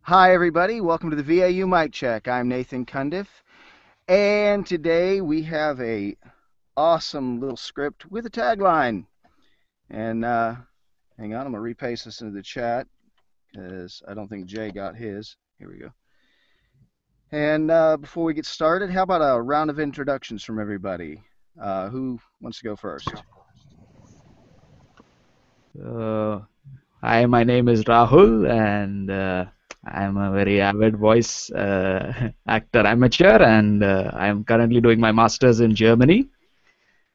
Hi, everybody. Welcome to the VAU Mic Check. I'm Nathan Cundiff, and today we have a awesome little script with a tagline. And hang on, I'm gonna repaste this into the chat because I don't think Jay got his. Here we go. And before we get started, how about a round of introductions from everybody? Who wants to go first? Uh, Hi, my name is Rahul, and I'm a very avid voice actor amateur, and I am currently doing my master's in Germany,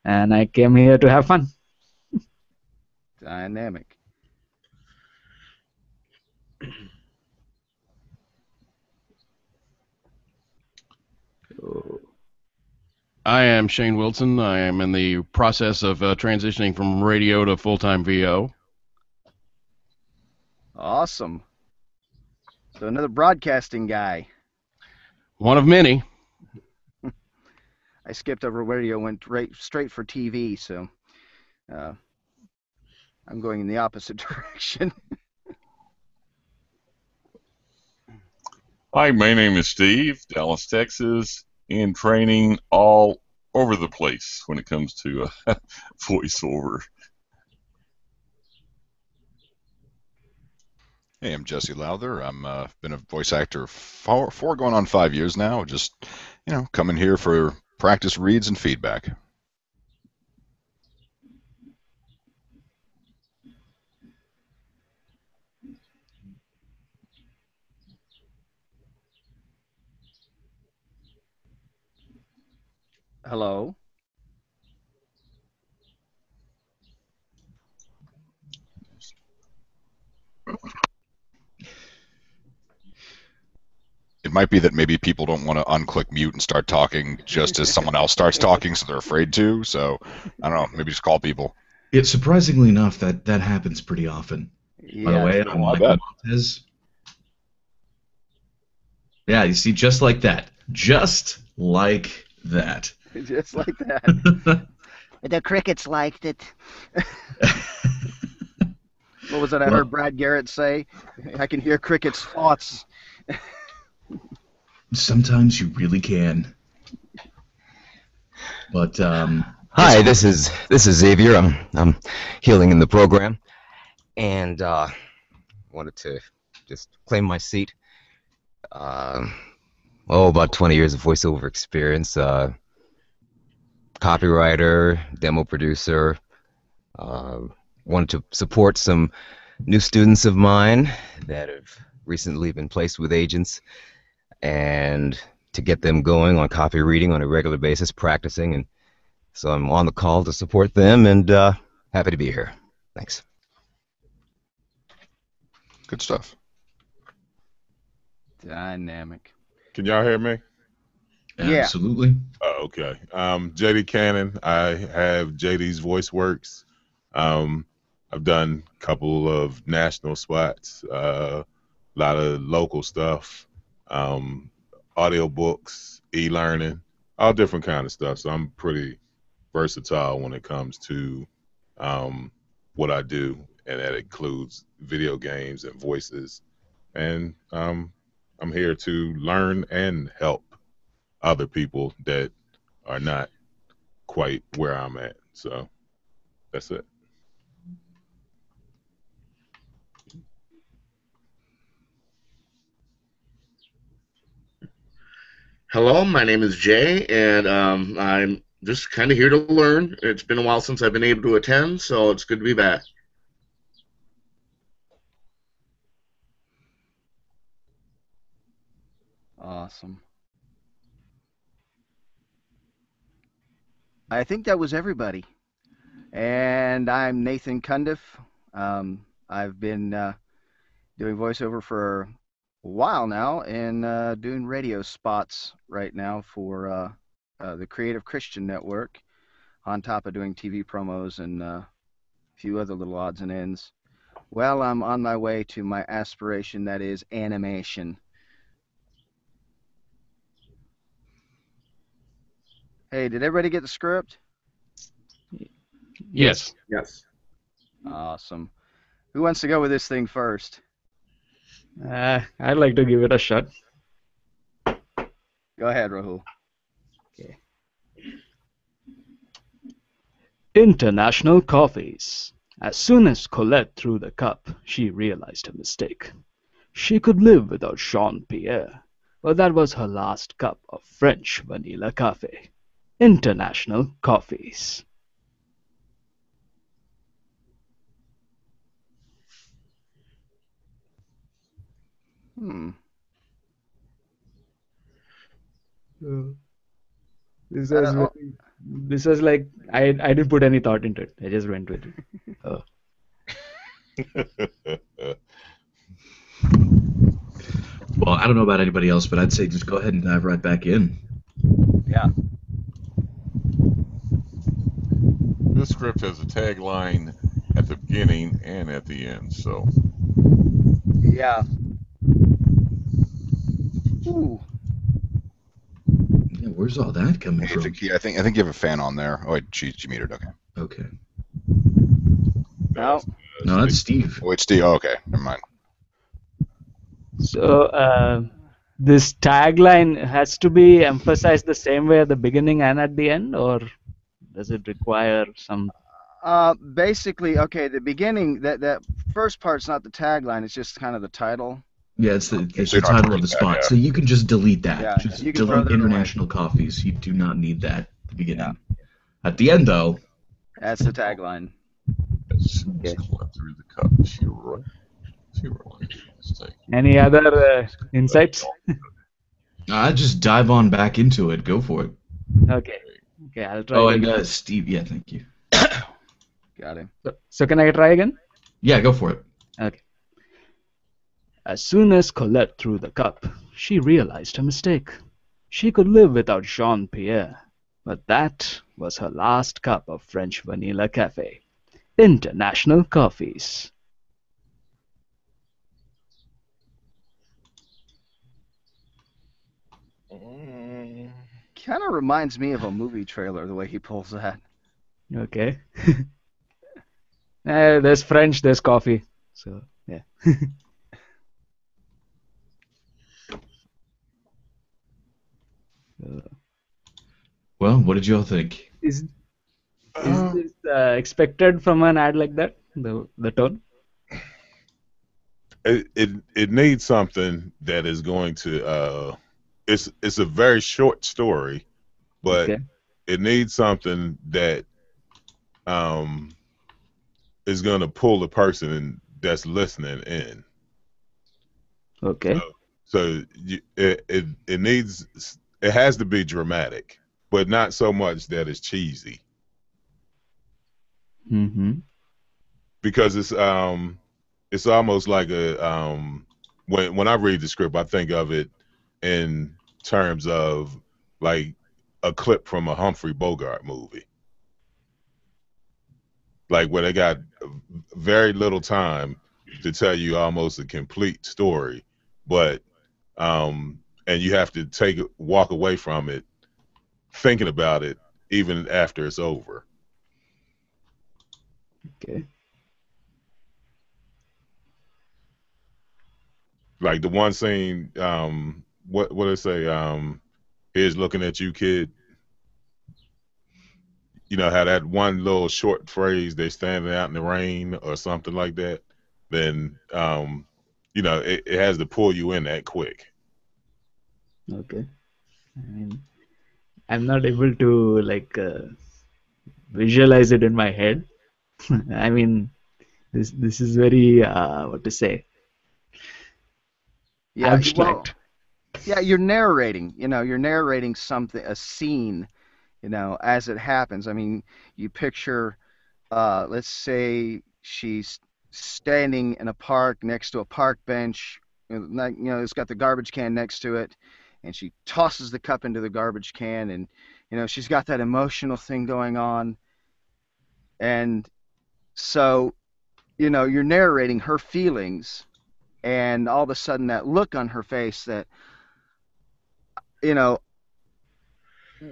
and I came here to have fun. Dynamic. I am Shane Wilson. I am in the process of transitioning from radio to full-time VO. Awesome. So another broadcasting guy. One of many. I skipped over radio, went straight for TV, so I'm going in the opposite direction. Hi, my name is Steve, Dallas, Texas, in training all over the place when it comes to voiceover. Hey, I'm Jesse Lowther. I'm been a voice actor for going on 5 years now. Just coming here for practice reads and feedback. Hello. It might be that maybe people don't want to unclick mute and start talking just as someone else starts talking, so they're afraid to. So I don't know. Maybe just call people. It's surprisingly enough that happens pretty often. By the way, I'm Michael Montez. Yeah, you see, just like that. Just like that. Just like that. The crickets liked it. What was it I heard Brad Garrett say? I can hear crickets' thoughts. Sometimes you really can. But hi, this is Xavier. I'm healing in the program, and wanted to just claim my seat. About 20 years of voiceover experience. Copywriter, demo producer. Wanted to support some new students of mine that have recently been placed with agents, and to get them going on copy reading on a regular basis, practicing, and so I'm on the call to support them, and happy to be here. Thanks. Good stuff. Dynamic. Can y'all hear me? Yeah. Absolutely. Oh, okay. JD Cannon. I have JD's Voice Works. I've done a couple of national spots, a lot of local stuff, audiobooks, e-learning, all different kind of stuff. So I'm pretty versatile when it comes to what I do, and that includes video games and voices. And I'm here to learn and help other people that are not quite where I'm at. So that's it. Hello, my name is Jay, and I'm just kind of here to learn. It's been a while since I've been able to attend, so it's good to be back. Awesome. I think that was everybody. And I'm Nathan Cundiff. I've been doing voiceover for a while now, and doing radio spots right now for the Creative Christian Network, on top of doing TV promos and a few other little odds and ends. Well, I'm on my way to my aspiration, that is animation. Hey, did everybody get the script? Yes. Yes. Awesome. Who wants to go with this thing first? I'd like to give it a shot. Go ahead, Rahul. Okay. International coffees. As soon as Colette threw the cup, she realized her mistake. She could live without Jean-Pierre, but that was her last cup of French vanilla cafe. International coffees. This was this was like I didn't put any thought into it. I just went with it. Oh. Well, I don't know about anybody else, but I'd say just go ahead and dive right back in. Yeah. This script has a tagline at the beginning and at the end, so. Yeah. Ooh. Yeah, where's all that coming from? I think you have a fan on there. Oh, wait, she muted. Okay. Okay. No. No, that's Steve. Oh, it's Steve. Oh, okay, never mind. So this tagline has to be emphasized the same way at the beginning and at the end, or does it require some? Basically, okay, the beginning, that first part's not the tagline, it's just kind of the title. Yeah, it's the title of the spot. Yeah. So you can just delete that. Yeah, just delete International Coffees. You do not need that at the beginning. Yeah. At the end, though. That's the tagline. Okay. Through the cup. Any other insights? Just dive on back into it. Go for it. Okay. Okay, I'll try. Oh, and Steve, yeah, thank you. Got him. So can I try again? Yeah, go for it. Okay. As soon as Colette threw the cup, she realized her mistake. She could live without Jean-Pierre, but that was her last cup of French vanilla cafe. International coffees. Kind of reminds me of a movie trailer, the way he pulls that. Okay. There's French, there's coffee. So, yeah. Well, what did you all think? Is this expected from an ad like that? The tone? It needs something that is going to it's a very short story, but okay. It needs something that is going to pull the person that's listening in. Okay. So it needs, it has to be dramatic, but not so much that it's cheesy. Mm-hmm. Because it's almost like a when I read the script, I think of it in terms of like a clip from a Humphrey Bogart movie, like where they got very little time to tell you almost a complete story, but and you have to walk away from it thinking about it even after it's over. Okay. Like the one scene, what did it say? Here's looking at you, kid. You know how that one little short phrase, they standing out in the rain or something like that. Then, you know, it has to pull you in that quick. Okay. I mean, I'm not able to like visualize it in my head. I mean, this is very what to say. Yeah, abstract. Well, yeah, you're narrating. You know, you're narrating something, a scene. You know, as it happens. I mean, you picture, let's say she's standing in a park next to a park bench. You know, it's got the garbage can next to it, and she tosses the cup into the garbage can, and you know, she's got that emotional thing going on, and so, you know, you're narrating her feelings, and all of a sudden that look on her face that, you know,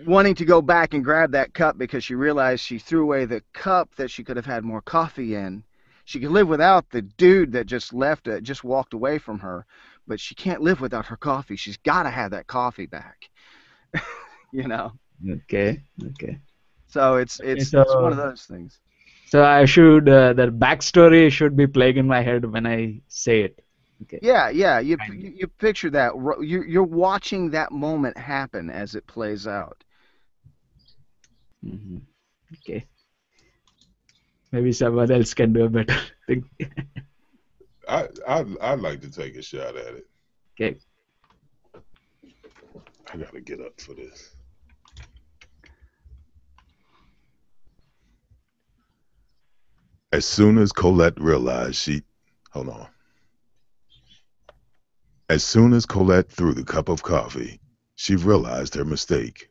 wanting to go back and grab that cup because she realized she threw away the cup that she could have had more coffee in. She can live without the dude that just left, just walked away from her, but she can't live without her coffee. She's got to have that coffee back. You know. Okay. Okay. So Okay, it's one of those things. So I should the backstory should be playing in my head when I say it. Okay. Yeah, yeah. You picture that. You're watching that moment happen as it plays out. Mm-hmm. Okay. Maybe someone else can do a better thing. I'd like to take a shot at it. Okay. I gotta get up for this. As soon as Colette realized hold on. As soon as Colette threw the cup of coffee, she realized her mistake.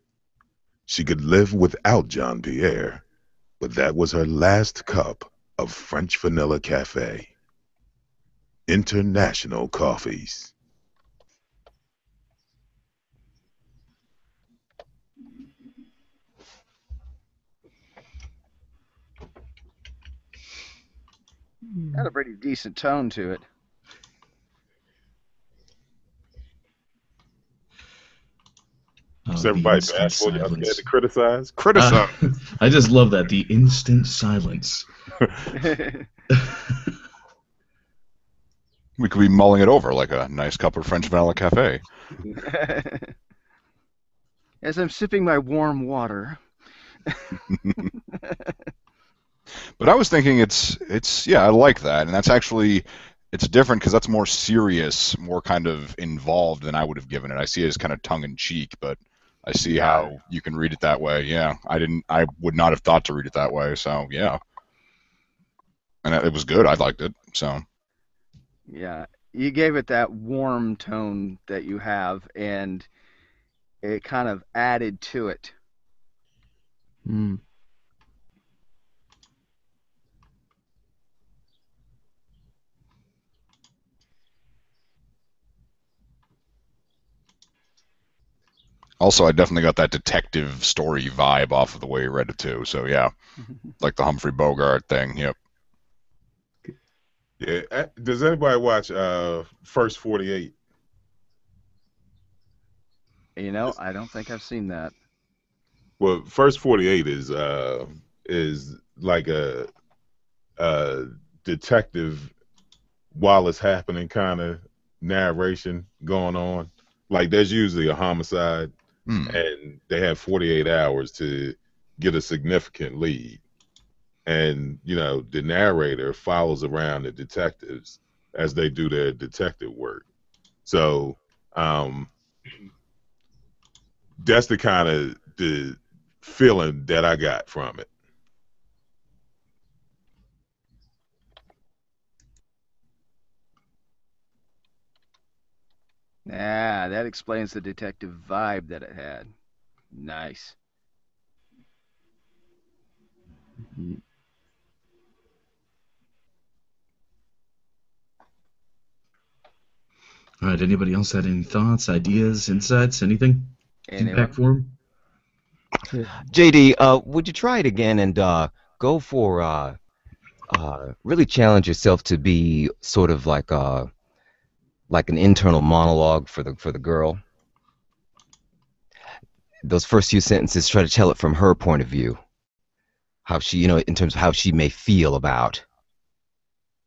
She could live without Jean Pierre, but that was her last cup of French Vanilla Cafe. International Coffees. Got a pretty decent tone to it. Is everybody bashful? Y'all scared to criticize? Criticize. I just love that, the instant silence. We could be mulling it over like a nice cup of French Vanilla Cafe. As I'm sipping my warm water. But I was thinking it's yeah, I like that, and that's actually it's different because that's more serious, more kind of involved than I would have given it. I see it as kind of tongue in cheek, but I see how you can read it that way. Yeah, I would not have thought to read it that way. So yeah, and it was good. I liked it. So yeah, you gave it that warm tone that you have, and it kind of added to it. Mm. also, I definitely got that detective story vibe off of the way you read it too. So yeah, like the Humphrey Bogart thing. Yep. Yeah. Does anybody watch First 48? You know, I don't think I've seen that. Well, First 48 is like a detective while it's happening kind of narration going on. Like there's usually a homicide, and they have 48 hours to get a significant lead. And the narrator follows around the detectives as they do their detective work. So that's the kind of the feeling that I got from it. Yeah, that explains the detective vibe that it had. Nice. All right, anybody else had any thoughts, ideas, insights, anything? Feedback for him? JD, would you try it again and go for really challenge yourself to be sort of like an internal monologue for the girl? Those first few sentences, try to tell it from her point of view. How she, in terms of how she may feel about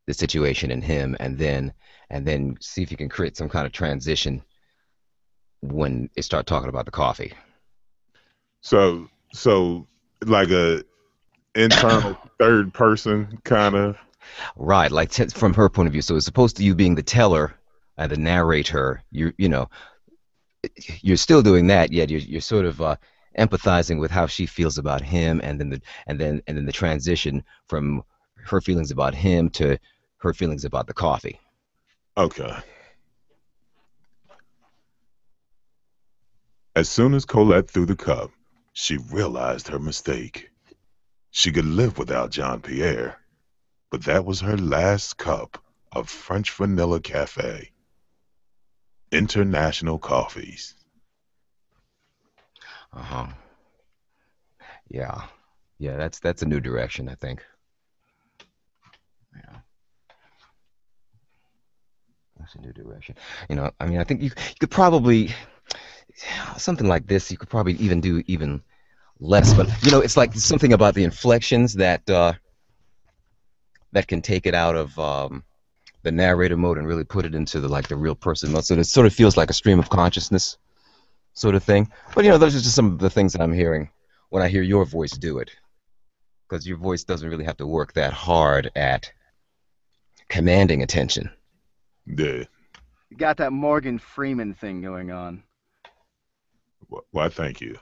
the situation and him, and then see if you can create some kind of transition when they start talking about the coffee. So like a internal third person kind of. Right, like from her point of view. So it's supposed to you being the teller and the narrator. You're still doing that, yet you're sort of empathizing with how she feels about him, and then the transition from her feelings about him to her feelings about the coffee. Okay. As soon as Colette threw the cup, she realized her mistake. She could live without Jean Pierre, but that was her last cup of French Vanilla Cafe. International Coffees. Uh-huh. Yeah. Yeah, that's a new direction, I think. Yeah. That's a new direction. I mean, I think you could probably something like this. You could probably even do even less, but it's like something about the inflections that can take it out of the narrator mode and really put it into the real person mode. So it sort of feels like a stream of consciousness sort of thing. But those are just some of the things that I'm hearing when I hear your voice do it, because your voice doesn't really have to work that hard at commanding attention. Yeah. You got that Morgan Freeman thing going on. Why, thank you.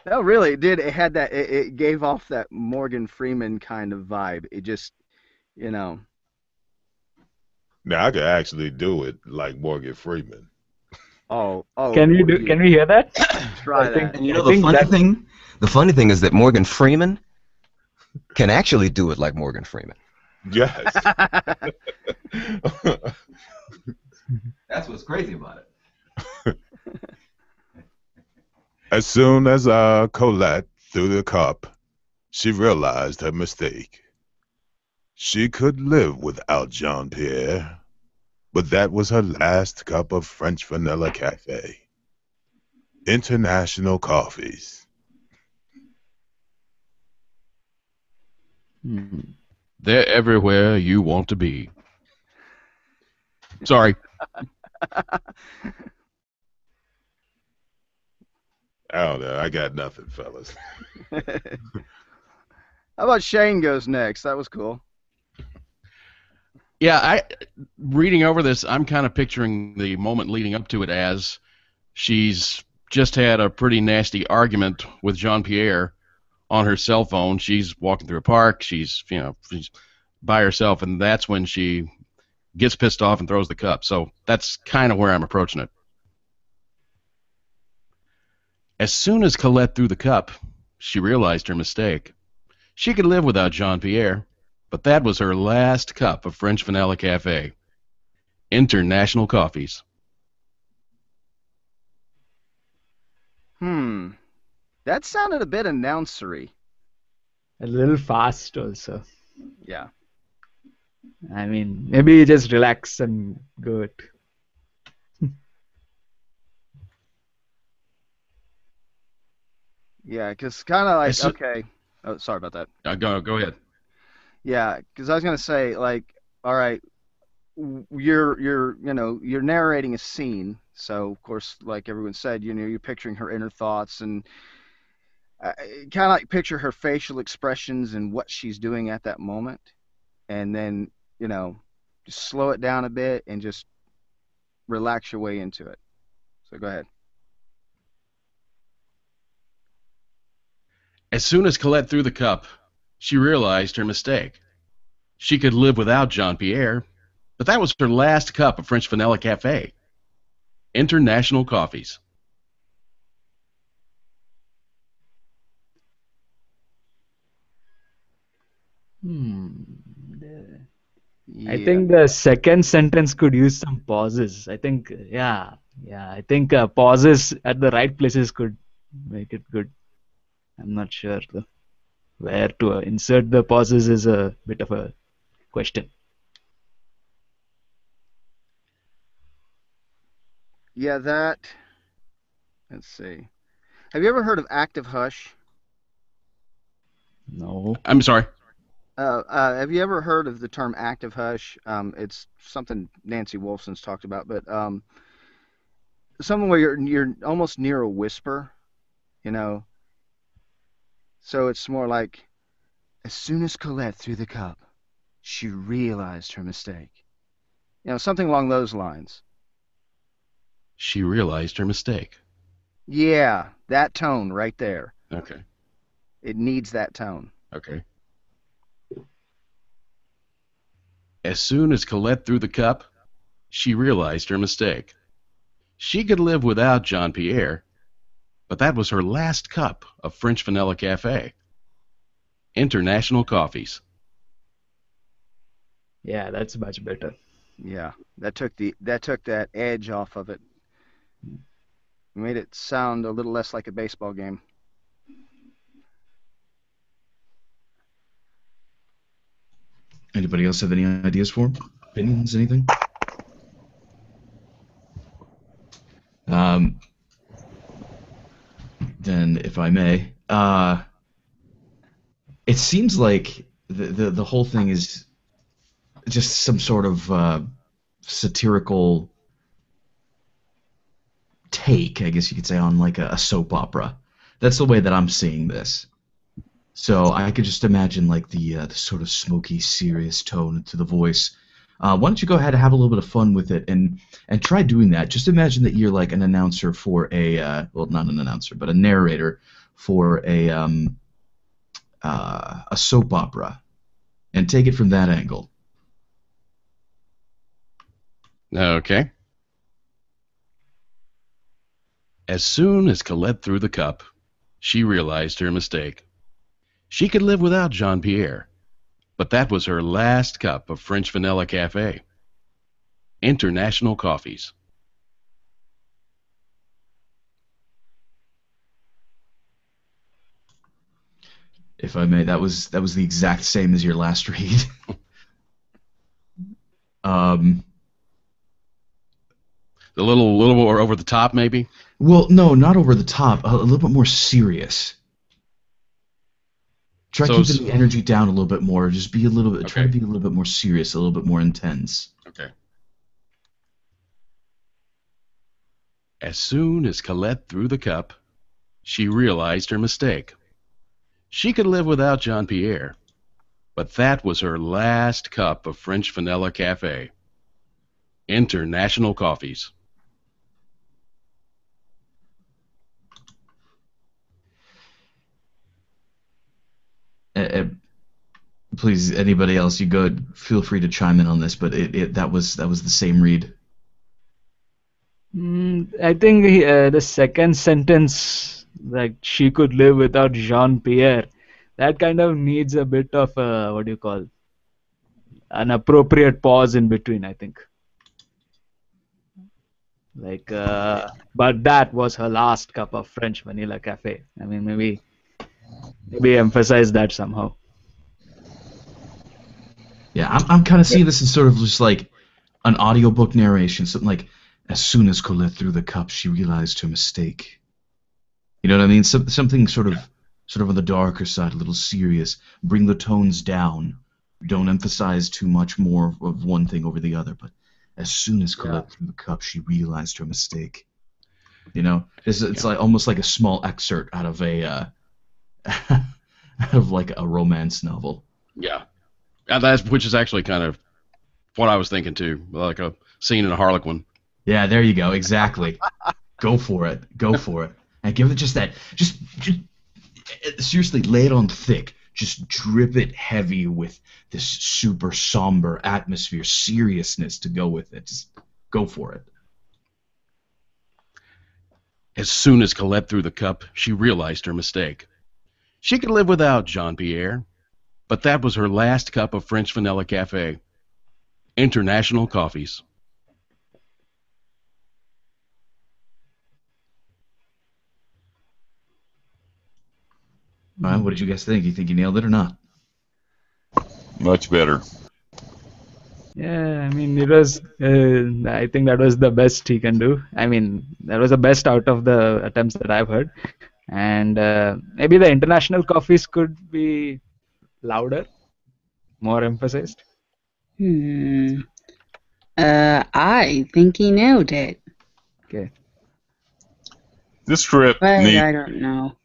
No, really, it did. It had that. It gave off that Morgan Freeman kind of vibe. It just, Now I could actually do it like Morgan Freeman. Oh. Can we hear that? Try that. And the funny thing is that Morgan Freeman can actually do it like Morgan Freeman. Yes. That's what's crazy about it. As soon as Colette threw the cup, she realized her mistake. She could live without Jean-Pierre, but that was her last cup of French Vanilla Cafe. International coffees. They're everywhere you want to be. Sorry. I don't know. I got nothing, fellas. How about Shane goes next? That was cool. Yeah, reading over this, I'm kind of picturing the moment leading up to it as she's just had a pretty nasty argument with Jean-Pierre on her cell phone. She's walking through a park. She's by herself, and that's when she gets pissed off and throws the cup. So that's kind of where I'm approaching it. As soon as Colette threw the cup, she realized her mistake. She could live without Jean-Pierre, but that was her last cup of French Vanilla Cafe. International coffees. That sounded a bit announcery. A little fast also. Yeah. I mean, maybe just relax and go it. Yeah, because kind of like, okay. Oh, sorry about that. Go ahead. Yeah, because I was gonna say, like, all right, you're narrating a scene, so of course, like everyone said, you're picturing her inner thoughts and kind of like picture her facial expressions and what she's doing at that moment, and then just slow it down a bit and just relax your way into it. So go ahead. As soon as Colette threw the cup, she realized her mistake. She could live without Jean-Pierre, but that was her last cup of French Vanilla Cafe. International coffees. I think the second sentence could use some pauses. I think, I think pauses at the right places could make it good. I'm not sure though. Where to insert the pauses is a bit of a question. Yeah, let's see. Have you ever heard of active hush? No. I'm sorry. Have you ever heard of the term active hush? It's something Nancy Wolfson's talked about, but something where you're almost near a whisper, So it's more like, as soon as Colette threw the cup, she realized her mistake. Something along those lines. She realized her mistake. Yeah, that tone right there. Okay. It needs that tone. Okay. As soon as Colette threw the cup, she realized her mistake. She could live without Jean-Pierre, but that was her last cup of French Vanilla Cafe. International coffees. Yeah, that's much better. Yeah, that took that edge off of it. Made it sound a little less like a baseball game. Anybody else have any ideas for him? Opinions, anything? Then, if I may, it seems like the whole thing is just some sort of satirical take, I guess you could say, on like a soap opera. That's the way that I'm seeing this. So I could just imagine like the sort of smoky, serious tone to the voice. Why don't you go ahead and have a little bit of fun with it and try doing that? Just imagine that you're like an announcer for well, not an announcer, but a narrator for a soap opera, and take it from that angle. Okay. As soon as Colette threw the cup, she realized her mistake. She could live without Jean-Pierre, but that was her last cup of French Vanilla Cafe. International Coffees. If I may, that was the exact same as your last read. A little more over the top, maybe? Well, no, not over the top. A little bit more serious. Try keeping the energy down a little bit more. Just be a little bit. Okay. Try to be a little bit more serious, a little bit more intense. Okay. As soon as Colette threw the cup, she realized her mistake. She could live without Jean-Pierre, but that was her last cup of French Vanilla Cafe. International Coffees. Please, anybody else, you go. Feel free to chime in on this, but that was the same read. I think the second sentence, like she could live without Jean-Pierre, that kind of needs a bit of what do you call, an appropriate pause in between, I think. Like, but that was her last cup of French Vanilla Cafe. I mean, maybe emphasize that somehow. Yeah, I'm kind of seeing this as sort of just like an audiobook narration, something like, as soon as Colette threw the cup, she realized her mistake. You know what I mean? Something sort of on the darker side, a little serious. Bring the tones down. Don't emphasize too much more of one thing over the other. But as soon as Colette threw the cup, she realized her mistake. You know, it's like almost like a small excerpt out of out of like a romance novel. Yeah, which is actually kind of what I was thinking too, like a scene in a Harlequin. Yeah, there you go. Exactly. Go for it. And give it just that. Just seriously, lay it on thick. Just drip it heavy with this super somber atmosphere, seriousness to go with it. Just go for it. As soon as Colette threw the cup, she realized her mistake. She could live without Jean-Pierre, but that was her last cup of French Vanilla Cafe. International Coffees. All right, what did you guys think? You think you nailed it or not? Much better. Yeah, I mean, it was. I think that was the best he can do. I mean, that was the best out of the attempts that I've heard. And maybe the international coffees could be louder, more emphasized. I think he nailed it. Okay. This script but I don't know.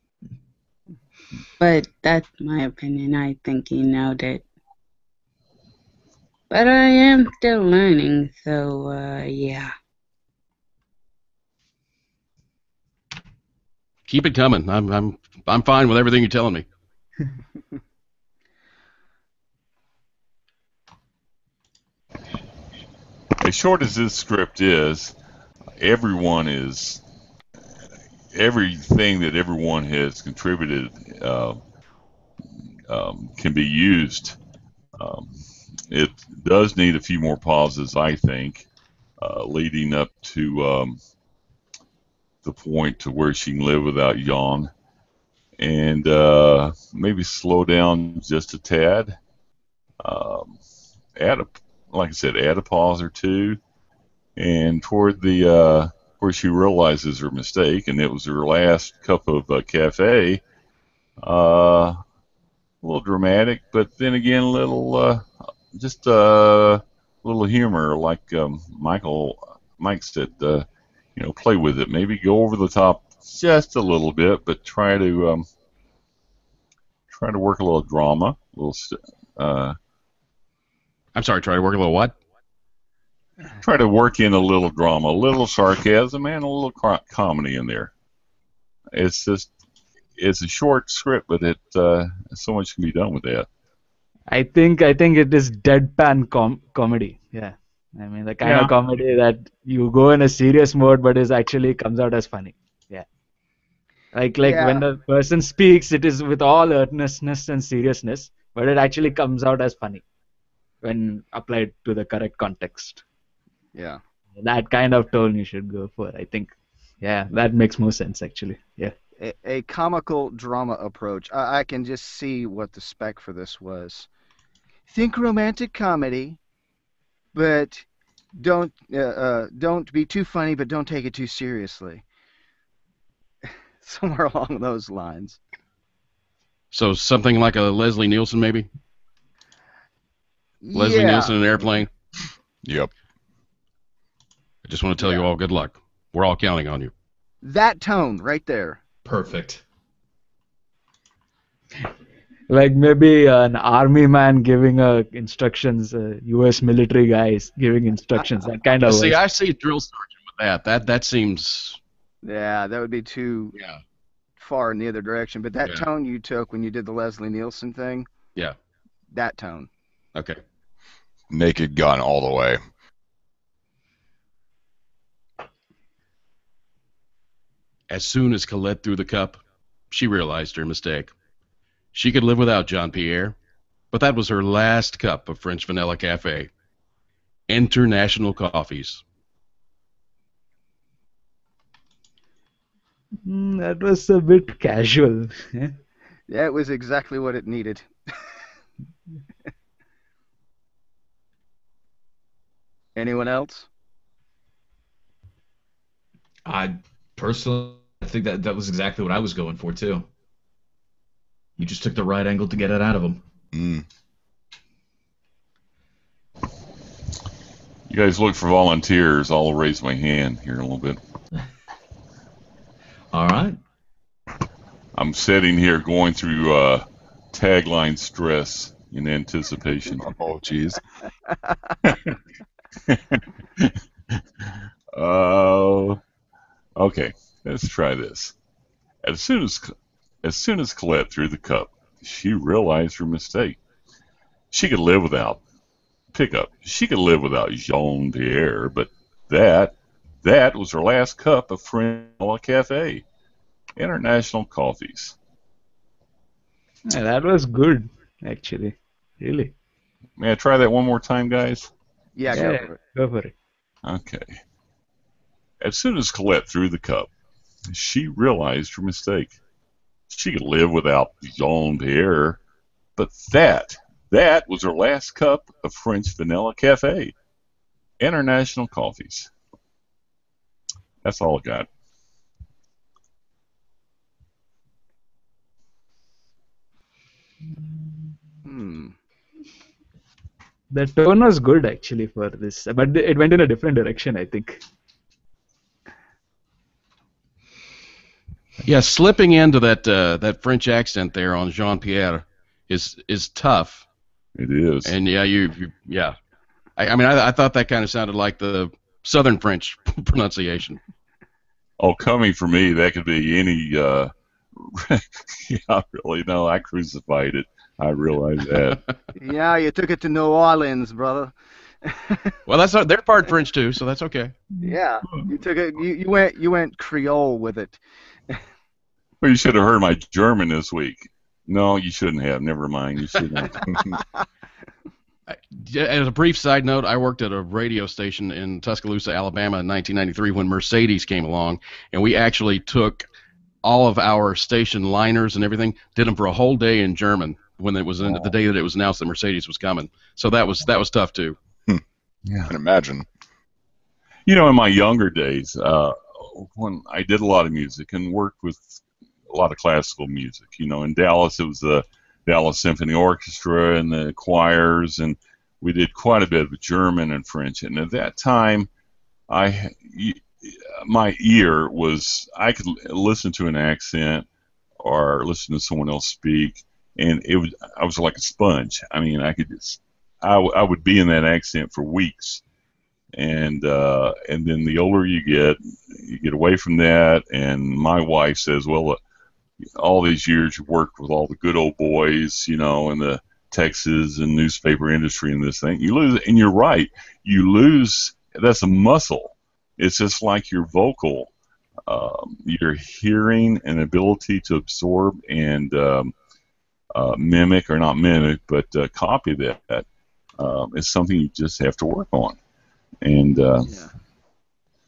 But that's my opinion. I think he nailed it. But I am still learning, so yeah. Keep it coming. I'm fine with everything you're telling me. As short as this script is, everything that everyone has contributed can be used. It does need a few more pauses, I think, leading up to the point to where she can live without Jan, and maybe slow down just a tad. add a, like I said, add a pause or two, and toward the where she realizes her mistake, and it was her last cup of cafe. A little dramatic, but then again, a little just a little humor, like Mike said. Play with it. Maybe go over the top just a little bit, but try to work a little drama, I'm sorry, try to work a little what? try to work in a little drama, a little sarcasm, and a little comedy in there. It's a short script, but so much can be done with that. I think it is deadpan comedy. Yeah, I mean the kind of comedy that you go in a serious mode, but is actually comes out as funny. Yeah, like when a person speaks, it is with all earnestness and seriousness, but it actually comes out as funny when applied to the correct context. Yeah. That kind of tone you should go for, I think. Yeah, that makes more sense actually. Yeah. A comical drama approach. I can just see what the spec for this was. Think romantic comedy, but don't be too funny, but don't take it too seriously. Somewhere along those lines. So something like a Leslie Nielsen, maybe? Leslie Nielsen in an airplane? Yep. I just want to tell you all good luck. We're all counting on you. That tone right there. Perfect. Like maybe an army man giving instructions, U.S. military guys giving instructions, that kind of See, voice. I see drill sergeant with that. That seems... Yeah, that would be too far in the other direction. But that tone you took when you did the Leslie Nielsen thing, that tone. Okay. Naked Gun all the way. As soon as Colette threw the cup, she realized her mistake. She could live without Jean-Pierre, but that was her last cup of French Vanilla Cafe. International coffees. That was a bit casual. Yeah, it was exactly what it needed. Anyone else? I think that was exactly what I was going for too. You just took the right angle to get it out of him. You guys look for volunteers. I'll raise my hand here in a little bit. All right. I'm sitting here going through tagline stress in anticipation. Oh, jeez. Okay, let's try this. As soon as Colette threw the cup, she realized her mistake. She could live without She could live without Jean-Pierre, but that was her last cup of French Vanilla Cafe. International coffees. Yeah, that was good, actually. Really. May I try that one more time, guys? Yeah, go for it. Go for it. Okay. As soon as Colette threw the cup, she realized her mistake. She could live without Jean-Pierre, but that was her last cup of French Vanilla Cafe. International coffees. That's all I got. The tone was good actually for this, but it went in a different direction, I think. Yeah, slipping into that French accent there on Jean-Pierre is tough. It is. And yeah, I mean, I thought that kind of sounded like the Southern French pronunciation. Oh, coming from me, that could be any. Yeah, really. No, I crucified it. I realize that. Yeah, you took it to New Orleans, brother. Well, they're part French too, so that's okay. Yeah, you took it. You went Creole with it. Well, you should have heard my German this week. No, you shouldn't have. Never mind. You shouldn't have. As a brief side note, I worked at a radio station in Tuscaloosa, Alabama in 1993 when Mercedes came along, and we actually took all of our station liners and everything, did them for a whole day in German, when it was the day that it was announced that Mercedes was coming. So that was tough too. I can imagine. You know, in my younger days, when I did a lot of music and worked with a lot of classical music, you know, in Dallas, it was the Dallas Symphony Orchestra and the choirs, and we did quite a bit of German and French. And at that time, my ear was, I could listen to an accent or listen to someone else speak, and I was like a sponge. I mean, I would be in that accent for weeks. And then the older you get away from that. And my wife says, well, all these years you worked with all the good old boys, you know, in the Texas and newspaper industry and this thing. You lose, and you're right. You lose. That's a muscle. It's just like your vocal, your hearing and ability to absorb and mimic, or not mimic, but copy that is something you just have to work on. And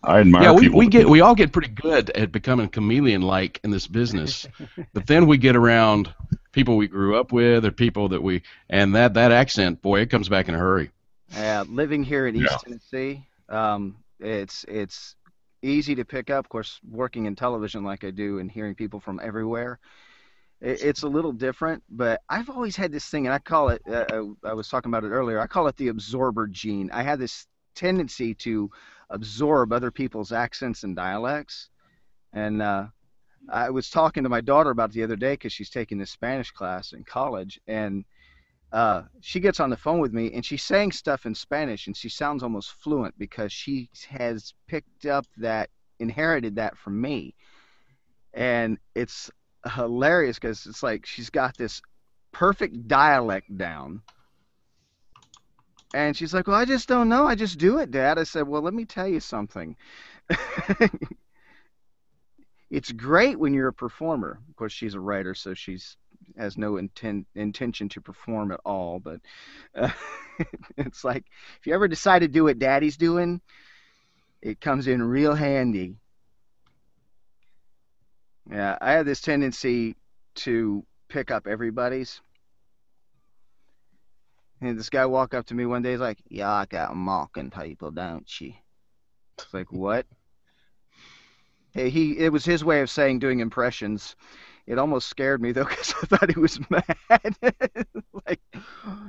I admire people. We all get pretty good at becoming chameleon-like in this business, but then we get around people we grew up with or people that that accent, boy, it comes back in a hurry. Living here in East Tennessee, it's easy to pick up. Of course, working in television like I do and hearing people from everywhere, it's a little different. But I've always had this thing, and I call it, I was talking about it earlier, I call it the absorber gene. I had this tendency to absorb other people's accents and dialects. And I was talking to my daughter about it the other day because she's taking this Spanish class in college, and she gets on the phone with me, and she's saying stuff in Spanish, and she sounds almost fluent because she has picked up that, inherited that from me. And it's hilarious because it's like she's got this perfect dialect down. And she's like, well, I just don't know. I just do it, Dad. I said, well, let me tell you something. It's great when you're a performer. Of course, she's a writer, so she's has no intention to perform at all. But it's like, if you ever decide to do what Daddy's doing, it comes in real handy. Yeah, I have this tendency to pick up everybody's. And this guy walked up to me one day, he's like, yeah, I got mocking people, don't you? It's like, what? Hey, it was his way of saying doing impressions. It almost scared me, though, because I thought he was mad. Like,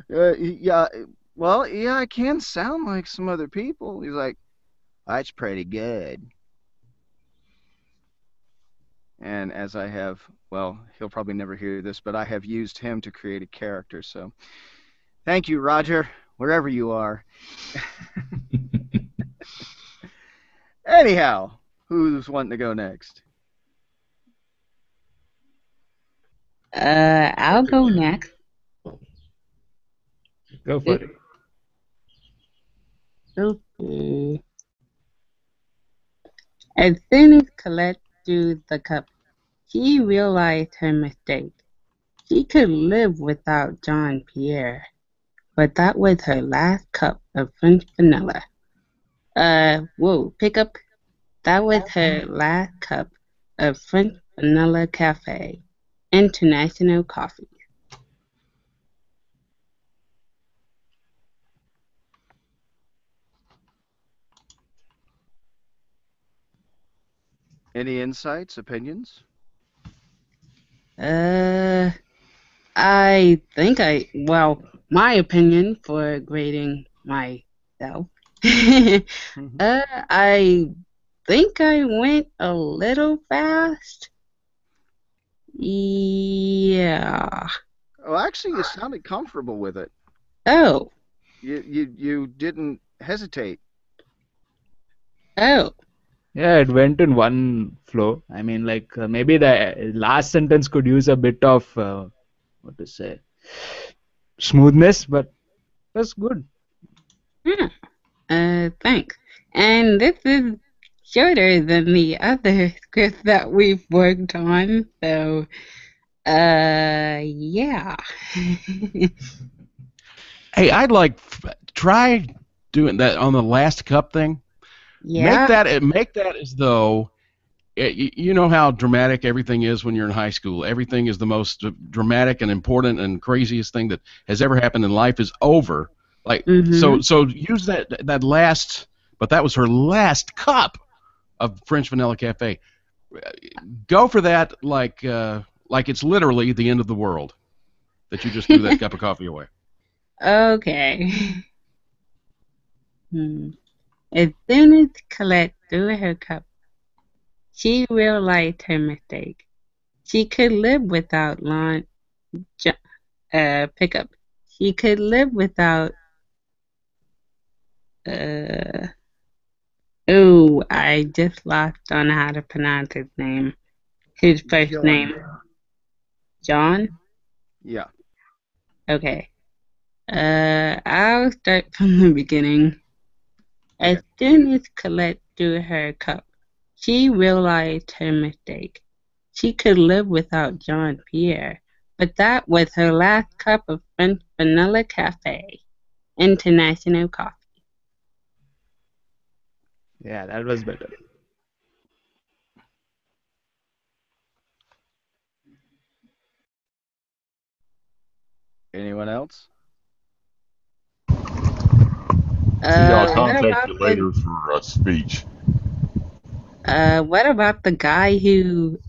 yeah, well, yeah, I can sound like some other people. He's like, that's pretty good. And as I have, well, he'll probably never hear this, but I have used him to create a character, so thank you, Roger, wherever you are. Anyhow, who's wanting to go next? I'll go next. Go for it. Okay. As soon as Colette threw the cup, she realized her mistake. She could live without Jean Pierre, but that was her last cup of French vanilla. Whoa, pick up. That was her last cup of French Vanilla Cafe, International Coffee. Any insights, opinions? I think my opinion for grading myself. I think I went a little fast. Yeah. Oh, actually, you sounded comfortable with it. Oh. You didn't hesitate. Oh. Yeah, it went in one flow. I mean, like maybe the last sentence could use a bit of what to say, smoothness, but that's good. Yeah. Thanks. And this is shorter than the other script that we've worked on, so yeah. Hey, I'd like try doing that on the last cup thing. Yeah. Make that as though you know how dramatic everything is when you're in high school. Everything is the most dramatic and important and craziest thing that has ever happened in life is over. Like Mm-hmm. so use that last, but that was her last cup of French Vanilla Cafe. Go for that like it's literally the end of the world that you just threw that cup of coffee away. Okay. As soon as Colette threw her cup, she realized her mistake. She could live without pickup. She could live without uh oh, I just lost on how to pronounce his name. His first name. John. John? Yeah. Okay. I'll start from the beginning. As Okay. soon as Colette threw her cup, she realized her mistake. She could live without Jean Pierre, but that was her last cup of French Vanilla Cafe, International Coffee. Yeah, that was better. Anyone else? See, I'll What contact about you later for a speech. what about the guy who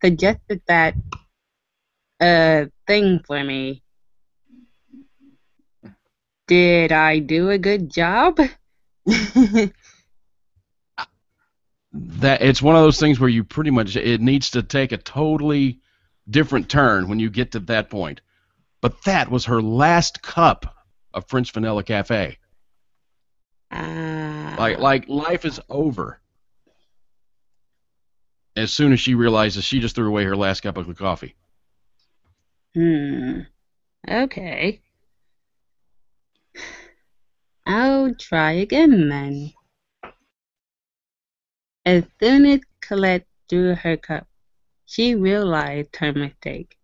suggested that thing for me? Did I do a good job? That it's one of those things where you pretty much it needs to take a totally different turn when you get to that point. But that was her last cup of French Vanilla Cafe. Like life is over as soon as she realizes she just threw away her last cup of the coffee. Okay. I'll try again then. As soon as Colette threw her cup, she realized her mistake.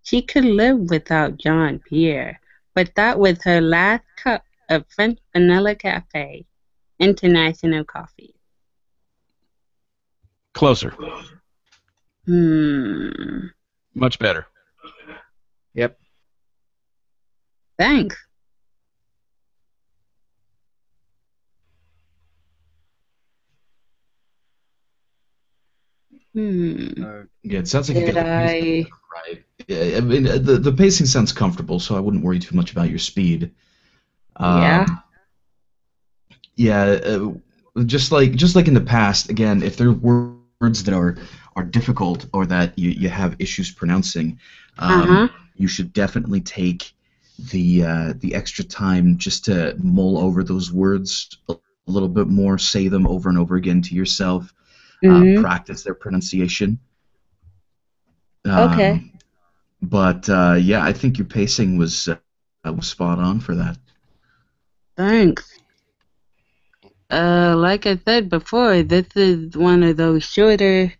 She could live without Jean Pierre, but that was her last cup of French Vanilla Cafe, International Coffee. Closer. Hmm. Much better. Yep. Thanks. Yeah, it sounds like you Did got the pacing I? right. Yeah, I mean, the pacing sounds comfortable, so I wouldn't worry too much about your speed. Yeah. Yeah, just like in the past, again, if there are words that are difficult or that you have issues pronouncing, you should definitely take the extra time just to mull over those words a little bit more, say them over and over again to yourself, practice their pronunciation. Okay. But yeah, I think your pacing was spot on for that. Thanks. Like I said before, this is one of those shorter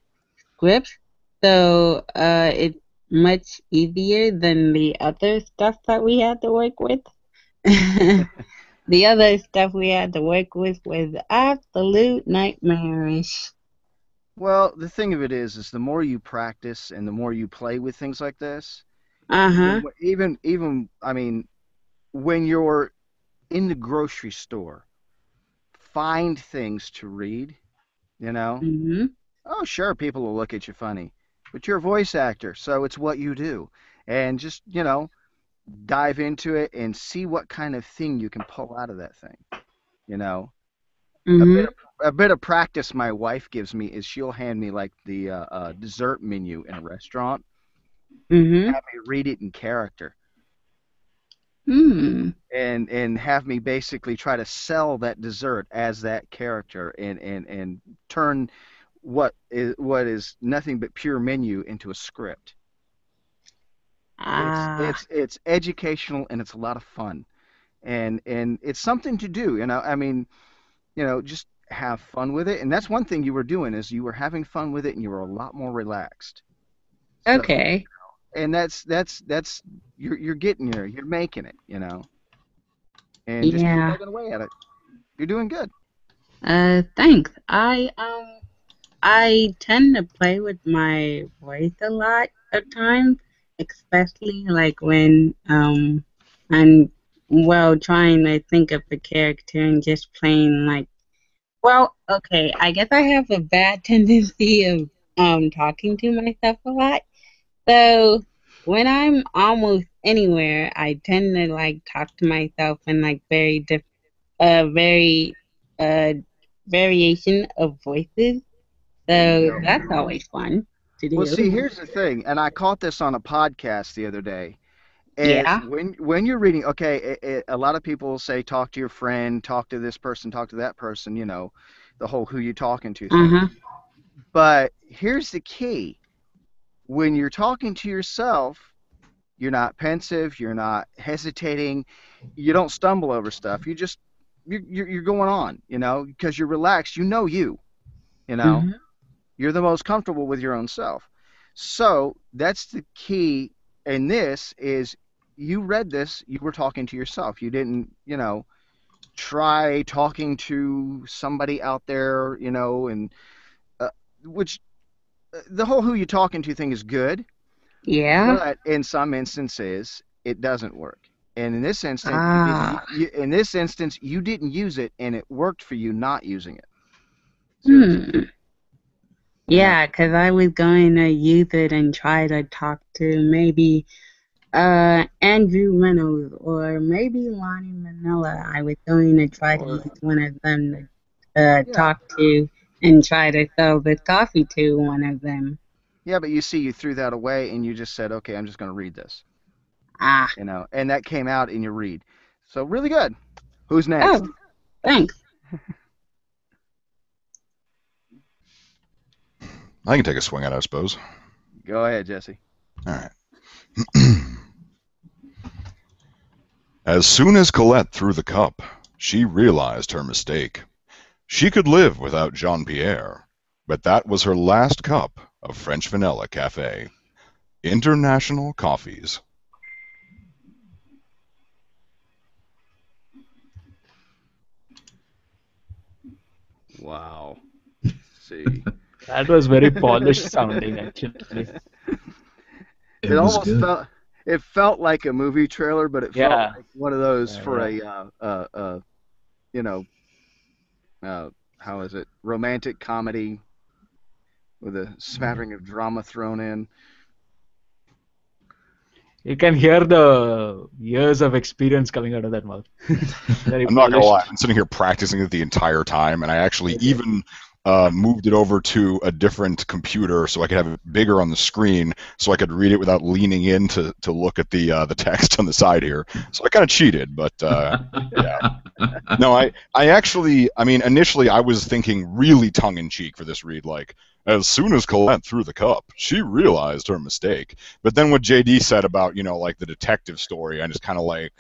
scripts, so it's much easier than the other stuff that we had to work with. The other stuff we had to work with was absolute nightmarish. Well, the thing of it is the more you practice and the more you play with things like this, Uh-huh. even I mean, when you're in the grocery store, find things to read, you know? Mm-hmm. Oh, sure, people will look at you funny, but you're a voice actor, so it's what you do. And just, dive into it and see what kind of thing you can pull out of that thing, you know? A bit Mm-hmm. of a bit of practice my wife gives me is she'll hand me like the dessert menu in a restaurant, Mm-hmm. have me read it in character, Hmm. and have me basically try to sell that dessert as that character and turn what is nothing but pure menu into a script. It's Ah. it's it's educational and it's a lot of fun and it's something to do. I mean, just have fun with it. And that's one thing you were doing is you were having fun with it and you were a lot more relaxed. So, Okay. and that's you're getting there, you're making it, and just keep Yeah. plugging away at it. You're doing good. Thanks. I I tend to play with my voice a lot of times, especially like when I'm trying to think of a character and just playing like okay, I guess I have a bad tendency of talking to myself a lot. So when I'm almost anywhere, I tend to like talk to myself in like very uh variation of voices. There you So go. that's always fun to Well, see, do. here's the thing, and I caught this on a podcast the other day. Is Yeah. when you're reading, okay, a lot of people say talk to your friend, talk to this person, talk to that person, the whole who you talking to thing. Uh-huh. But here's the key. When you're talking to yourself, you're not pensive, you're not hesitating, you don't stumble over stuff. You're going on, because you're relaxed. You know. Hmm. You're the most comfortable with your own self. So that's the key. And this is, you read this, you were talking to yourself. You didn't, try talking to somebody out there, and uh, which the whole who you talking to thing is good, Yeah. but in some instances it doesn't work. And in this instance, Ah. you didn't use it, and it worked for you not using it. Seriously, Hmm. you know. Yeah, 'cause I was going to use it and try to talk to maybe Andrew Reynolds or maybe Lonnie Manila. I was going to try to Or use one of them to yeah, talk to and try to sell this coffee to one of them. yeah, but you see, you threw that away, and you just said, okay, I'm just going to read this. Ah. And that came out in your read. So really good. Who's next? Oh, thanks. I can take a swing at it, I suppose. Go ahead, Jesse. All right. As soon as Colette threw the cup, she realized her mistake. She could live without Jean-Pierre, but that was her last cup of French Vanilla Cafe. International Coffees. Wow. Let's see. That was very polished sounding, actually. It It was almost good. felt like a movie trailer, but it felt Yeah. like one of those Yeah, for yeah. you know, how is it? Romantic comedy with a smattering of drama thrown in. You can hear the years of experience coming out of that mouth. Very I'm not gonna lie, polished. I've been sitting here practicing it the entire time, and I actually even moved it over to a different computer so I could have it bigger on the screen, so I could read it without leaning in to look at the text on the side here. So I kind of cheated, but yeah. No, I actually, I mean, initially I was thinking really tongue in cheek for this read, like, as soon as Colette threw the cup, she realized her mistake. But then what JD said about, like the detective story, I just kind of like,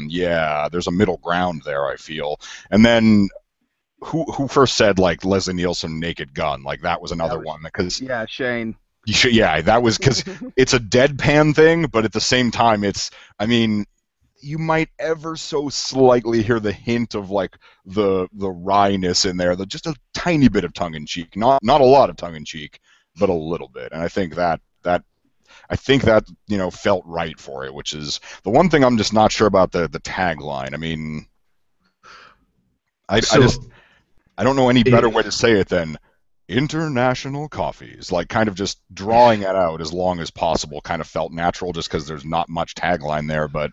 yeah, there's a middle ground there, I feel. And then who first said like Leslie Nielsen Naked Gun? Like that was another one because Yeah, Shane. yeah, that was because it's a deadpan thing, but at the same time, I mean, you might ever so slightly hear the hint of like the wryness in there, just a tiny bit of tongue in cheek, not a lot of tongue in cheek, but a little bit, and I think that felt right for it, which is the one thing I'm just not sure about the tagline. I mean, I don't know any better way to say it than international coffees. Like kind of just drawing it out as long as possible kind of felt natural just because there's not much tagline there, but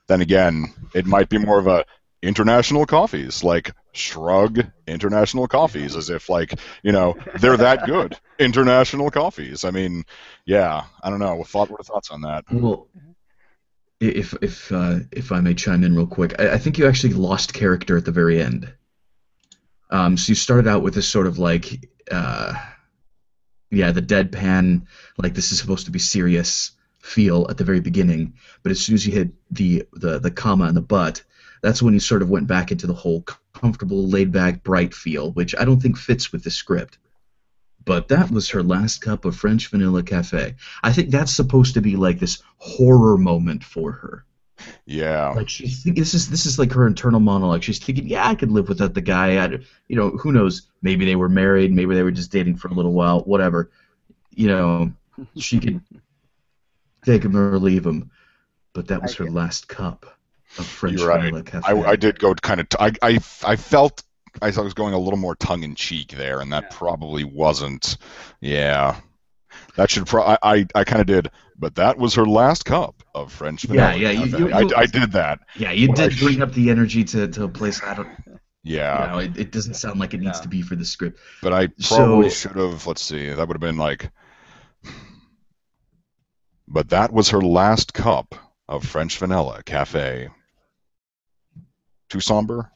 then again, it might be more of a international coffees, like shrug international coffees, as if like, they're that good. International coffees. I mean, yeah, I don't know. What are thoughts on that? Well, if I may chime in real quick, I think you actually lost character at the very end. So you started out with this sort of like, the deadpan, like this is supposed to be serious feel at the very beginning, but as soon as you hit the comma and the but, that's when you sort of went back into the whole comfortable, laid-back, bright feel, which I don't think fits with the script. But that was her last cup of French Vanilla Cafe. I think that's supposed to be like this horror moment for her. Yeah. Like this is like her internal monologue. She's thinking, yeah, I could live without the guy. Who knows? Maybe they were married. Maybe they were just dating for a little while. Whatever. She could take him or leave him. But that was her last cup of French You're right. vanilla cafe. I did go kind of. I felt I was going a little more tongue in cheek there, and that probably wasn't. Yeah, that should. I kind of did, but that was her last cup of French vanilla. Yeah. I did that. Yeah, you did bring up the energy to a place I don't. Yeah. It doesn't sound like it needs to be for the script. But I probably should have. Let's see. That would have been like. But that was her last cup of French vanilla cafe. Too somber?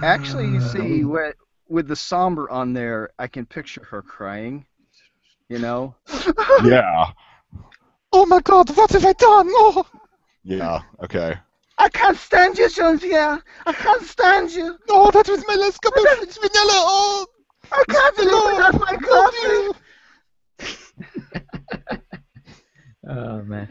Actually, you see, with the somber on there, I can picture her crying. Yeah. Oh my God! What have I done? Oh. Yeah. Okay. I can't stand you, Jean-Pierre. I can't stand you. Oh, that was my last cup of French vanilla. Oh. I can't live without my coffee. Oh man.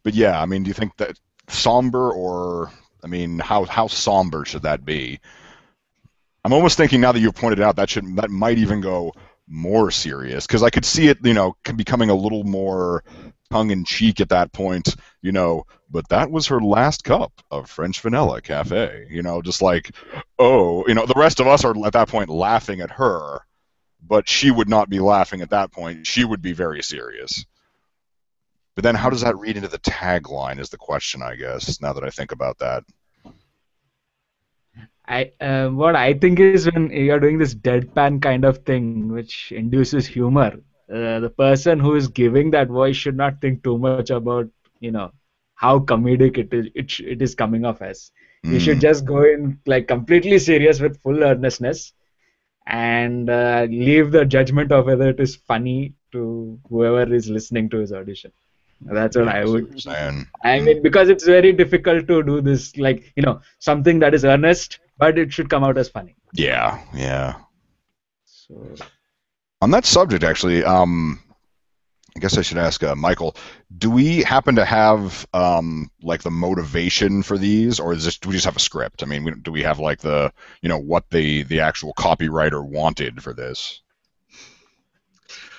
But yeah, I mean, do you think that somber, or I mean, how somber should that be? I'm almost thinking now that you've pointed out that might even go more serious, because I could see it, becoming a little more tongue in cheek at that point, But that was her last cup of French vanilla cafe, just like, oh, the rest of us are at that point laughing at her, but she would not be laughing at that point. She would be very serious. But then how does that read into the tagline is the question, I guess, now that I think about that. What I think is, when you're doing this deadpan kind of thing, which induces humor, the person who is giving that voice should not think too much about, how comedic it is coming off as. You should just go in like completely serious with full earnestness, and leave the judgment of whether it is funny to whoever is listening to his audition. That's what I would say. I mean, because it's very difficult to do this, like, something that is earnest, but it should come out as funny. Yeah. So, on that subject, actually, I guess I should ask Michael, do we happen to have like the motivation for these, or do we just have a script? I mean, do we have like the, what the actual copywriter wanted for this?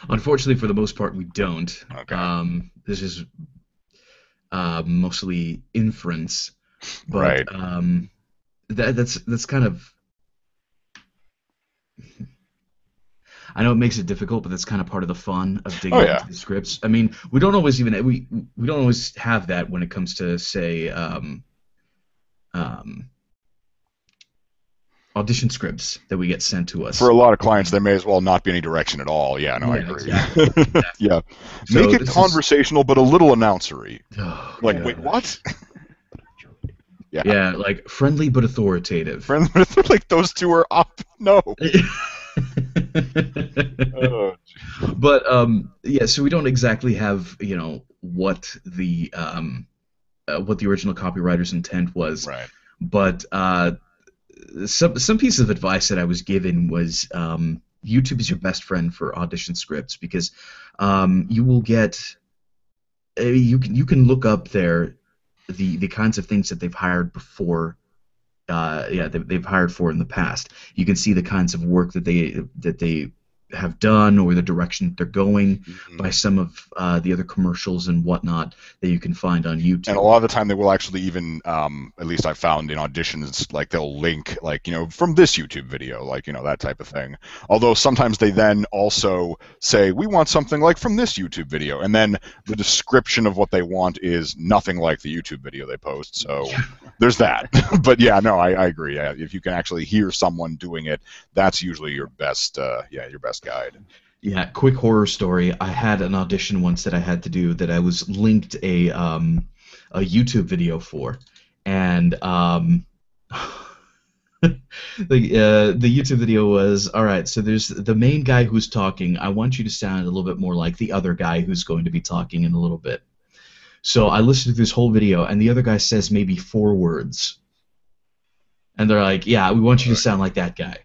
Unfortunately, for the most part, we don't. Okay. This is mostly inference, but right. That's kind of. I know it makes it difficult, but that's kind of part of the fun of digging into the scripts. I mean, we don't always have that when it comes to, say, audition scripts that we get sent to us. For a lot of clients, there may as well not be any direction at all. Yeah, no, I agree. Exactly. Yeah, so make it conversational, but a little announcery. Oh, like, wait, what? Yeah, like friendly but authoritative. Like those two are up. No. But so we don't exactly have what the original copywriter's intent was. Right. But some piece of advice that I was given was YouTube is your best friend for audition scripts, because you will get you can look up there the kinds of things that they've hired before. They've hired for in the past. You can see the kinds of work that they have done, or the direction that they're going by some of the other commercials and whatnot that you can find on YouTube. And a lot of the time they will actually even, at least I've found in auditions, like they'll link, like, from this YouTube video, like, that type of thing. Although sometimes they then also say, we want something like from this YouTube video, and then the description of what they want is nothing like the YouTube video they post. So there's that. But yeah, no, I agree. Yeah, if you can actually hear someone doing it, that's usually your best, your best guide. Yeah, quick horror story. I had an audition once that I had to do that I was linked a YouTube video for, and the YouTube video was, all right, so there's the main guy who's talking. I want you to sound a little bit more like the other guy who's going to be talking in a little bit. So I listened to this whole video, and the other guy says maybe 4 words. And they're like, yeah, we want you to sound like that guy.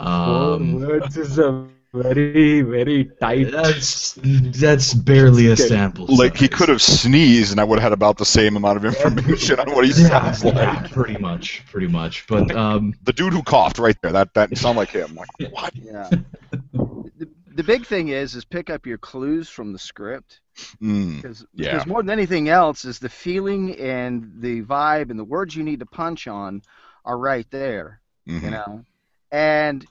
4 words is a very, very tight. That's barely a Okay, sample like size. he could have sneezed, and I would have had about the same amount of information on what he sounds like. pretty much. But The dude who coughed right there, that sounded like him. Like, what? Yeah. The big thing is pick up your clues from the script. Because more than anything else is the feeling and the vibe and the words you need to punch on are right there, you know. And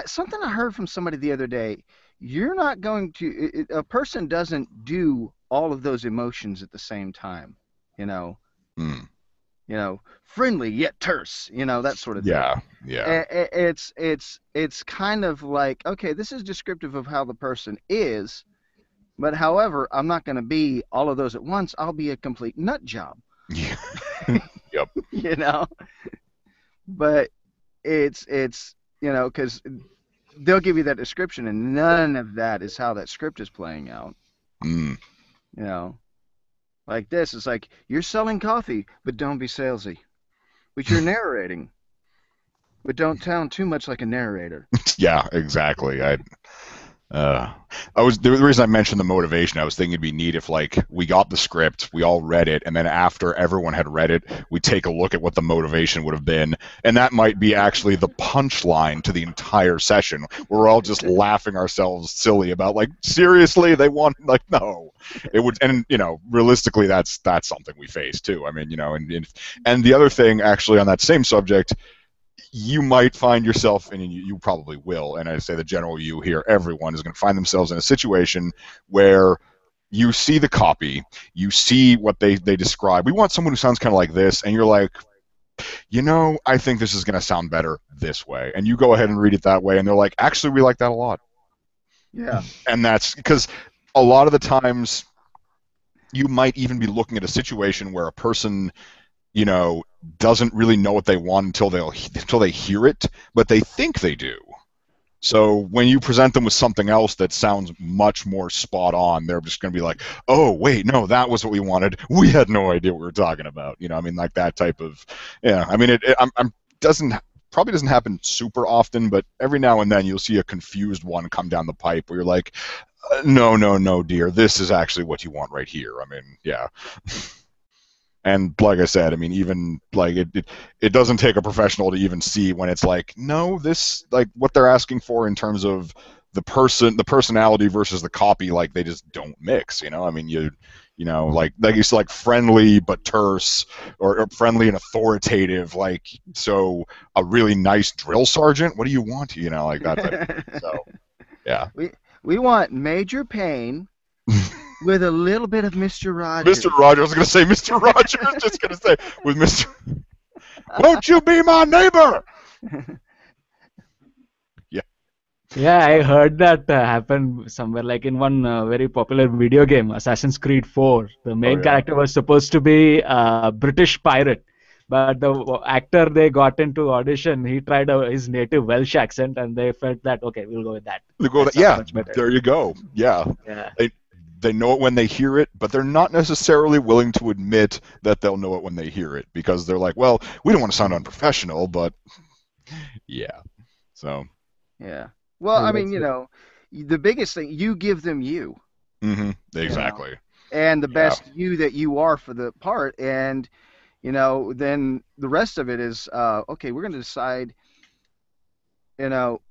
something I heard from somebody the other day, you're not going to a person doesn't do all of those emotions at the same time, you know. You know, friendly yet terse, you know, that sort of thing. Yeah. It's kind of like, okay, this is descriptive of how the person is. But however, I'm not going to be all of those at once. I'll be a complete nut job. Yeah. Yep. You know? But it's you know, because they'll give you that description, and none of that is how that script is playing out. You know? Like this, it's like, you're selling coffee, but don't be salesy. But you're narrating, but don't sound too much like a narrator. Yeah, exactly. The reason I mentioned the motivation, I was thinking it'd be neat if, like, we got the script, we all read it, and then after everyone had read it, we take a look at what the motivation would have been, and that might be actually the punchline to the entire session. We're all just laughing ourselves silly about, like, seriously, they want, like, no. It would, and you know, realistically, that's something we face too. I mean, you know, and the other thing, actually, on that same subject, you might find yourself, and you probably will, and I say the general you here, everyone is going to find themselves in a situation where you see the copy, you see what they describe. We want someone who sounds kind of like this, and you're like, you know, I think this is going to sound better this way. And you go ahead and read it that way, and they're like, actually, we like that a lot. Yeah. And that's because a lot of the times you might even be looking at a situation where a person, you know, doesn't really know what they want until they hear it, but they think they do. So when you present them with something else that sounds much more spot on, they're just going to be like, "Oh, wait, no, that was what we wanted. We had no idea what we were talking about." You know, I mean, like that type of, yeah. I mean, probably doesn't happen super often, but every now and then you'll see a confused one come down the pipe where you're like, no, dear, this is actually what you want right here. I mean, yeah. And like I said, I mean, even like it doesn't take a professional to even see when it's like, no, this, like, what they're asking for in terms of the personality versus the copy, like, they just don't mix. You know, I mean, you know, like you said, like, friendly but terse, or friendly and authoritative, like, so a really nice drill sergeant. What do you want? You know, like that type of thing. So yeah. We want Major Payne with a little bit of Mr. Rogers. Mr. Rogers. I was going to say Mr. Rogers. Just going to say with Mr. Won't you be my neighbor? Yeah. Yeah, I heard that happen somewhere, like in one very popular video game, Assassin's Creed 4. The main character was supposed to be a British pirate, but the actor they got into audition, he tried his native Welsh accent, and they felt that, okay, we'll go with that. Yeah, there you go. Yeah. They know it when they hear it, but they're not necessarily willing to admit that they'll know it when they hear it, because they're like, well, we don't want to sound unprofessional, but yeah. So. Yeah. Well, I mean, you know, the biggest thing, you give them you. Exactly. You know? And the best you that you are for the part, and, you know, then the rest of it is, okay, we're going to decide, you know,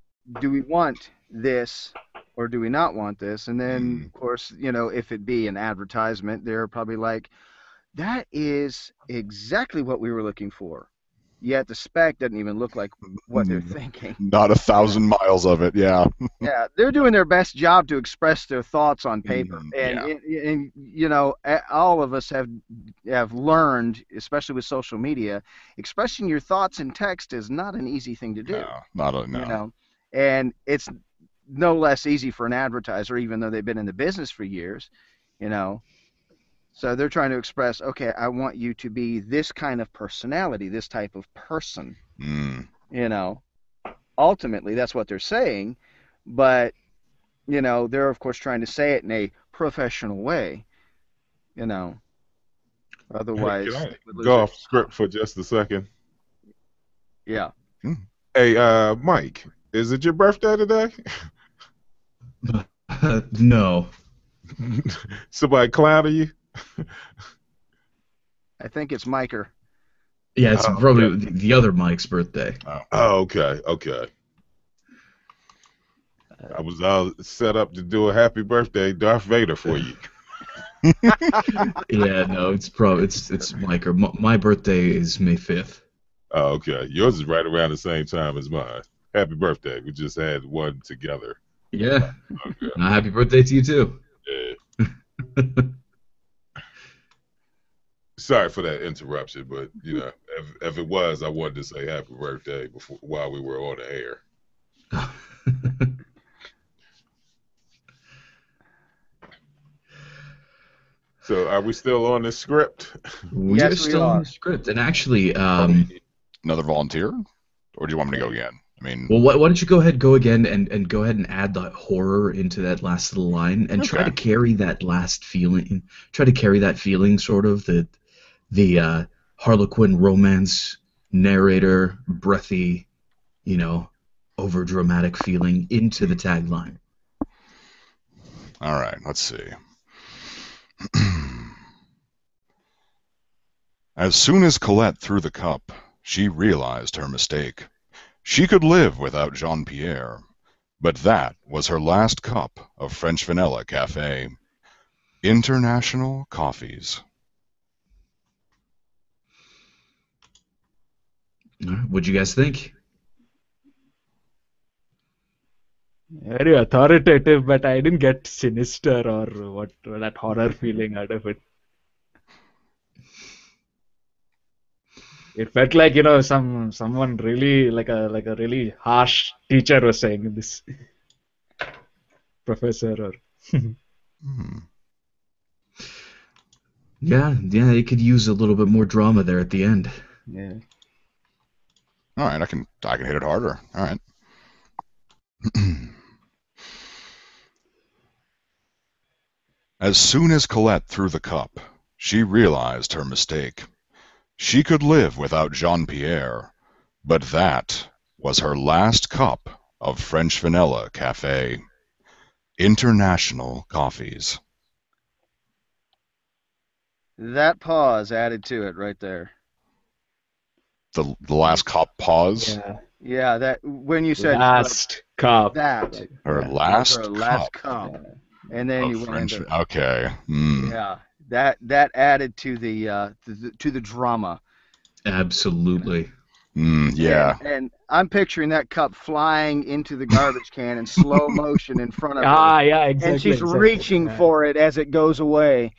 do we want this or do we not want this? And then, of course, you know, if it be an advertisement, they're probably like, that is exactly what we were looking for. Yet the spec doesn't even look like what they're thinking. Not 1,000 miles of it, yeah. Yeah, they're doing their best job to express their thoughts on paper. And you know, all of us have learned, especially with social media, expressing your thoughts in text is not an easy thing to do. No. You know, and it's no less easy for an advertiser, even though they've been in the business for years, you know. So they're trying to express, okay, I want you to be this kind of personality, this type of person. You know, ultimately that's what they're saying, but, you know, they're of course trying to say it in a professional way, you know. Otherwise, Hey, can I go off script for just a second? Yeah. Hey, Mike. Is it your birthday today? No. Somebody clowning you? I think it's Miker. Yeah, it's Oh, probably okay. the other Mike's birthday. Oh, okay, okay. I was all set up to do a happy birthday Darth Vader for you. Yeah, no, it's Mike. Or my birthday is May 5th. Oh, okay. Yours is right around the same time as mine. Happy birthday. We just had one together. Yeah. Okay. Happy birthday to you too. Yeah. Sorry for that interruption, but you know, if it was, I wanted to say happy birthday while we were on the air. So, are we still on the script? We Yes, are we still are. on the script, and actually, Another volunteer, or do you want me to go again? I mean, well, why don't you go again, and go ahead and add the horror into that last little line, and try to Okay. carry that last feeling. Try to carry that feeling, sort of the Harlequin romance narrator, breathy, over dramatic feeling into the tagline. All right, let's see. As soon as Colette threw the cup, she realized her mistake. She could live without Jean-Pierre, but that was her last cup of French Vanilla Cafe. International Coffees. All right, what'd you guys think? Very authoritative, but I didn't get sinister or what that horror feeling out of it. It felt like, someone really like a really harsh teacher was saying this. Professor or Yeah, it could use a little bit more drama there at the end. yeah. All right, I can hit it harder. All right. As soon as Colette threw the cup, she realized her mistake. She could live without Jean-Pierre, but that was her last cup of French Vanilla Cafe. International Coffees. That pause added to it right there. The last cup pause. Yeah. Yeah, that when you said Last cup. that Her Yeah. last her last cup cup, and then of you went French. into Okay. Mm. yeah, that added to the drama. Absolutely. Yeah. And I'm picturing that cup flying into the garbage can in slow motion in front of her, Yeah, exactly. and she's exactly. reaching Yeah. for it as it goes away.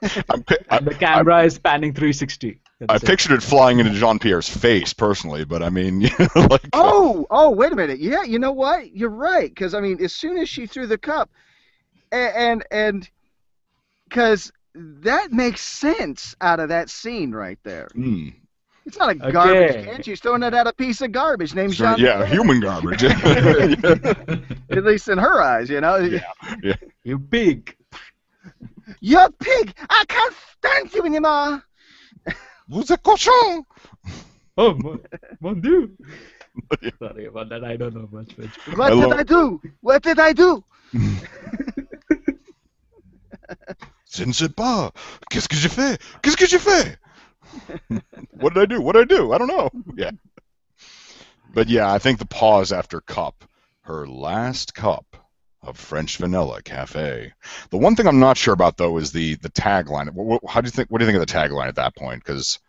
And the camera is panning 360. I pictured it flying into Jean-Pierre's face personally, but I mean, like. Oh, wait a minute. Yeah, you know what? You're right. Because I mean, as soon as she threw the cup, and because that makes sense out of that scene right there. Mm. It's not a garbage can. She's throwing it at a piece of garbage named Jean. Yeah, human garbage. At least in her eyes, Yeah. You pig. You pig! I can't stand you anymore. Vous êtes cochon! Oh, mon Dieu. Sorry about that. I don't know much French. What did I do? What did I do? Je ne sais pas. Qu'est-ce que j'ai fait? Qu'est-ce que j'ai fait? What did I do? What did I do? I don't know. Yeah. But yeah, I think the pause after cup, her last cup of French Vanilla Cafe. The one thing I'm not sure about though is the tagline. What do you think of the tagline at that point? Because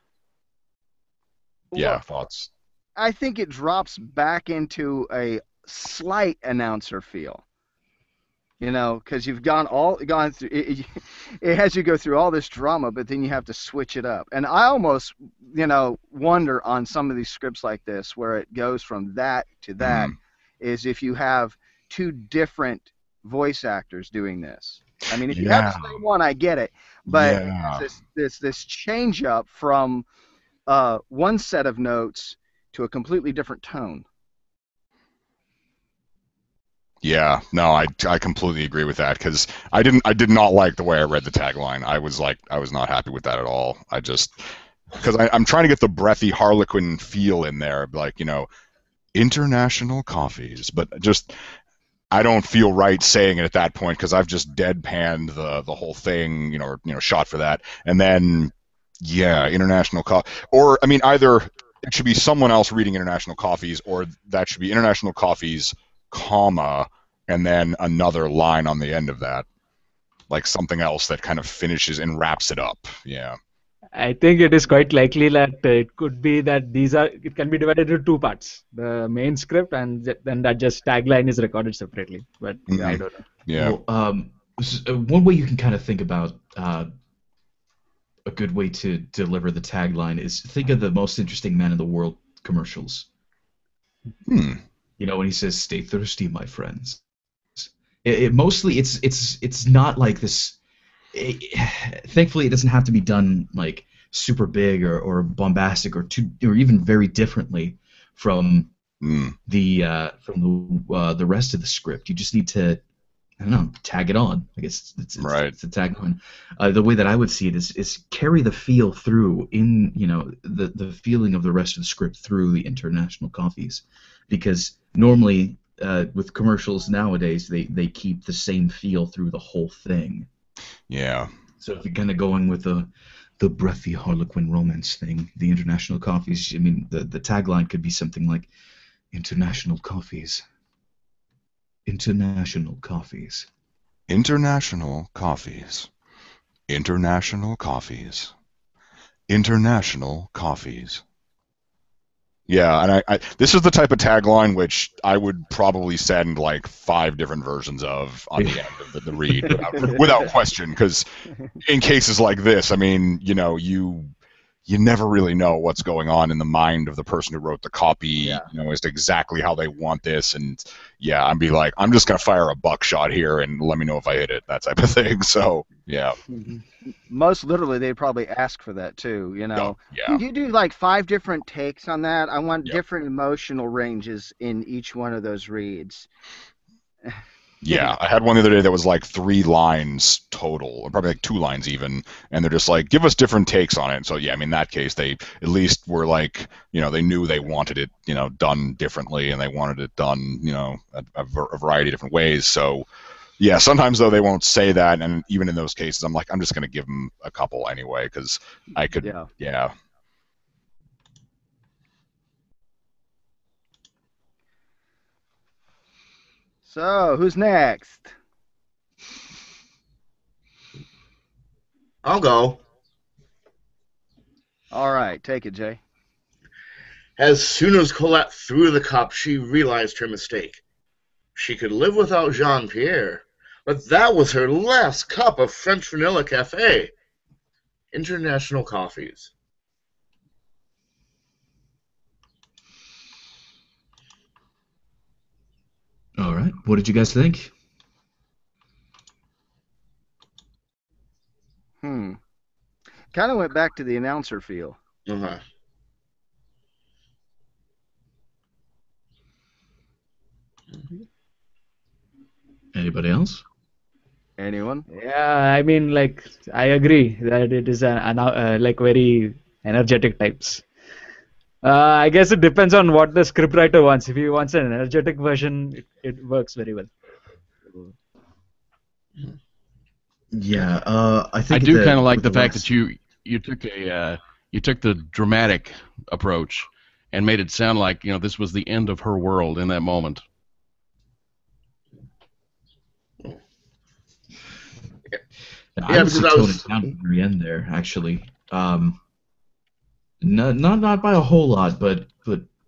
yeah, thoughts. I think it drops back into a slight announcer feel. Because you've gone through it, it has you go through all this drama, but then you have to switch it up. And I almost, wonder on some of these scripts like this where it goes from that to that, is if you have two different voice actors doing this. I mean, if you have the same one, I get it, but this change up from one set of notes to a completely different tone. Yeah, no, I completely agree with that because I did not like the way I read the tagline. I was not happy with that at all. I just because I'm trying to get the breathy Harlequin feel in there, like International coffees, but just I don't feel right saying it at that point because I've just deadpanned the whole thing, or shot for that, and then yeah, international coffee, or I mean, either it should be someone else reading international coffees, or that should be international coffees, comma, and then another line on the end of that, like something else that kind of finishes and wraps it up. Yeah. I think it is quite likely that it could be that it can be divided into two parts, the main script and then that just tagline is recorded separately. But I don't know. Yeah. Well, one way you can kind of think about a good way to deliver the tagline is think of the Most Interesting Man in the World commercials. When he says, "Stay thirsty, my friends." Mostly it's not like this. Thankfully, it doesn't have to be done like super big or bombastic or even very differently from the rest of the script. You just need to, I don't know, tag it on. I guess it's a tagline. The way that I would see it is carry the feel through in the feeling of the rest of the script through the international coffees, because normally with commercials nowadays they keep the same feel through the whole thing. Yeah. So if you're kind of going with the breathy Harlequin romance thing, the international coffees, I mean, the tagline could be something like international coffees. International coffees. International coffees. International coffees. International coffees. Yeah, and I this is the type of tagline which I would probably send like 5 different versions of on the end of the read without question, because in cases like this, I mean, you never really know what's going on in the mind of the person who wrote the copy, as to exactly how they want this, and I'd be like, I'm just gonna fire a buckshot here and let me know if I hit it, that type of thing. So yeah. Most literally, they'd probably ask for that too. Can you do like 5 different takes on that? I want different emotional ranges in each one of those reads. Yeah, I had one the other day that was like 3 lines total, or probably like 2 lines even, and they're just like, give us different takes on it. So yeah, I mean, in that case, they at least were like, they knew they wanted it, done differently, and they wanted it done, a variety of different ways. So yeah, sometimes though they won't say that, and even in those cases, I'm like, I'm just gonna give them a couple anyway, because I could, yeah. So, who's next? I'll go. All right, take it, Jay. As soon as Colette threw the cup, she realized her mistake. She could live without Jean-Pierre, but that was her last cup of French Vanilla Cafe. International coffees. All right, what did you guys think? Kind of went back to the announcer feel. Anybody else? Anyone? Yeah, I mean, like, I agree that it is like very energetic types. I guess it depends on what the scriptwriter wants. If he wants an energetic version, it works very well. Yeah, I think I do kind of like the fact that you took the dramatic approach and made it sound like this was the end of her world in that moment. I would say tone it down at the very end there, actually. Not by a whole lot, but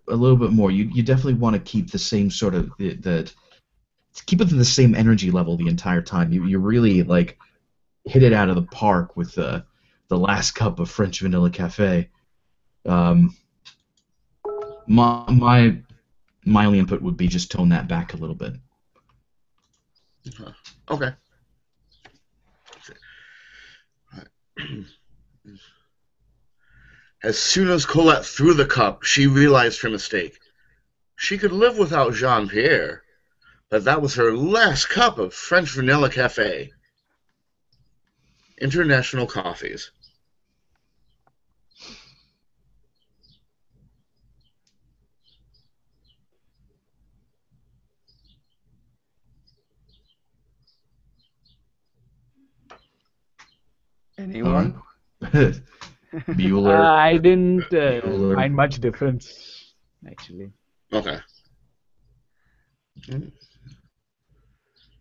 a little bit more. You definitely want to keep the same sort of keep it to the same energy level the entire time. You really like hit it out of the park with the last cup of French Vanilla Cafe. My only input would be just tone that back a little bit. Okay. As soon as Colette threw the cup, she realized her mistake. She could live without Jean-Pierre, but that was her last cup of French Vanilla Cafe. International coffees. Anyone? Bueller. I didn't Bueller. find much difference, actually. Okay.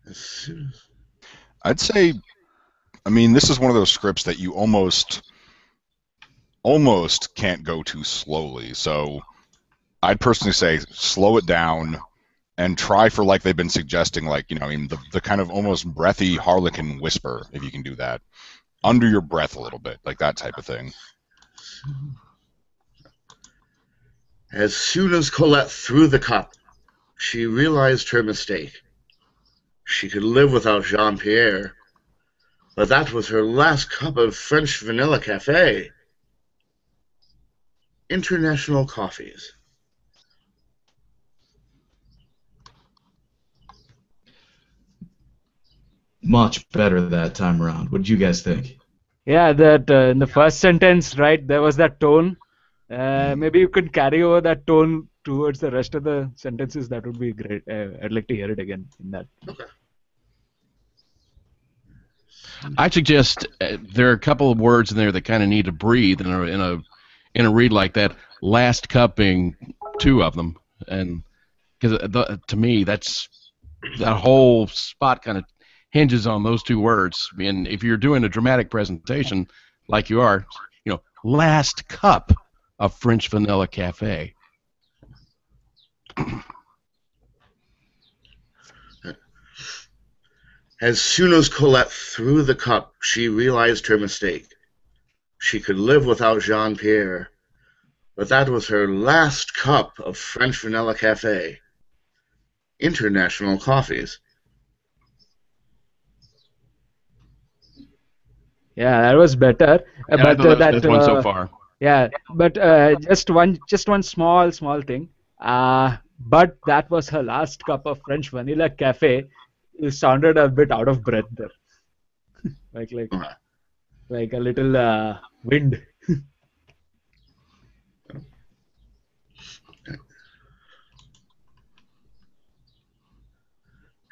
As soon as... I'd say, I mean, this is one of those scripts that you almost can't go too slowly. So I'd personally say slow it down and try for, like they've been suggesting, like, I mean, the kind of almost breathy Harlequin whisper, if you can do that. Under your breath a little bit, like that type of thing. As soon as Colette threw the cup, she realized her mistake. She could live without Jean-Pierre, but that was her last cup of French vanilla cafe. International coffees. Much better that time around. What did you guys think? Yeah, that in the first sentence, right, there was that tone. Maybe you could carry over that tone towards the rest of the sentences. That would be great. I'd like to hear it again in that. Okay. I suggest there are a couple of words in there that kind of need to breathe in a read like that. Last cup being two of them, and because to me that whole spot kind of hinges on those two words. And if you're doing a dramatic presentation like you are, last cup of French vanilla cafe. As soon as Colette threw the cup, she realized her mistake. She could live without Jean-Pierre, but that was her last cup of French vanilla cafe. International coffees. Yeah, that was better. Yeah, But I thought that was the that best one so far. yeah, but just one small thing. But that was her last cup of French vanilla cafe. It sounded a bit out of breath there, like a little wind.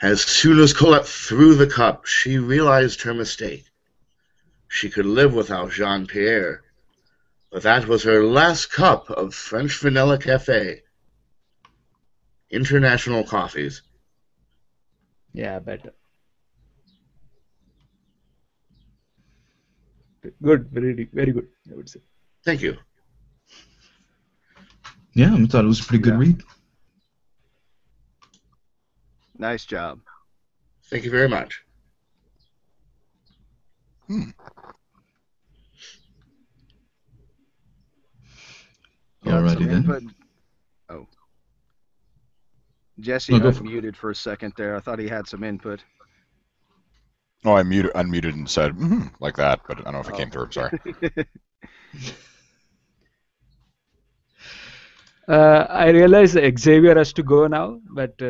As soon as Colette threw the cup, she realized her mistake. She could live without Jean-Pierre, but that was her last cup of French vanilla cafe. International coffees. Yeah, better. Good, very good, I would say. Thank you. Yeah, I thought it was a pretty good read. Nice job. Thank you very much. Alrighty then. Input? Oh. Jesse unmuted for a second there. I thought he had some input. Oh, I unmuted and said, like that, but I don't know if it came through. Sorry. I realize Xavier has to go now, but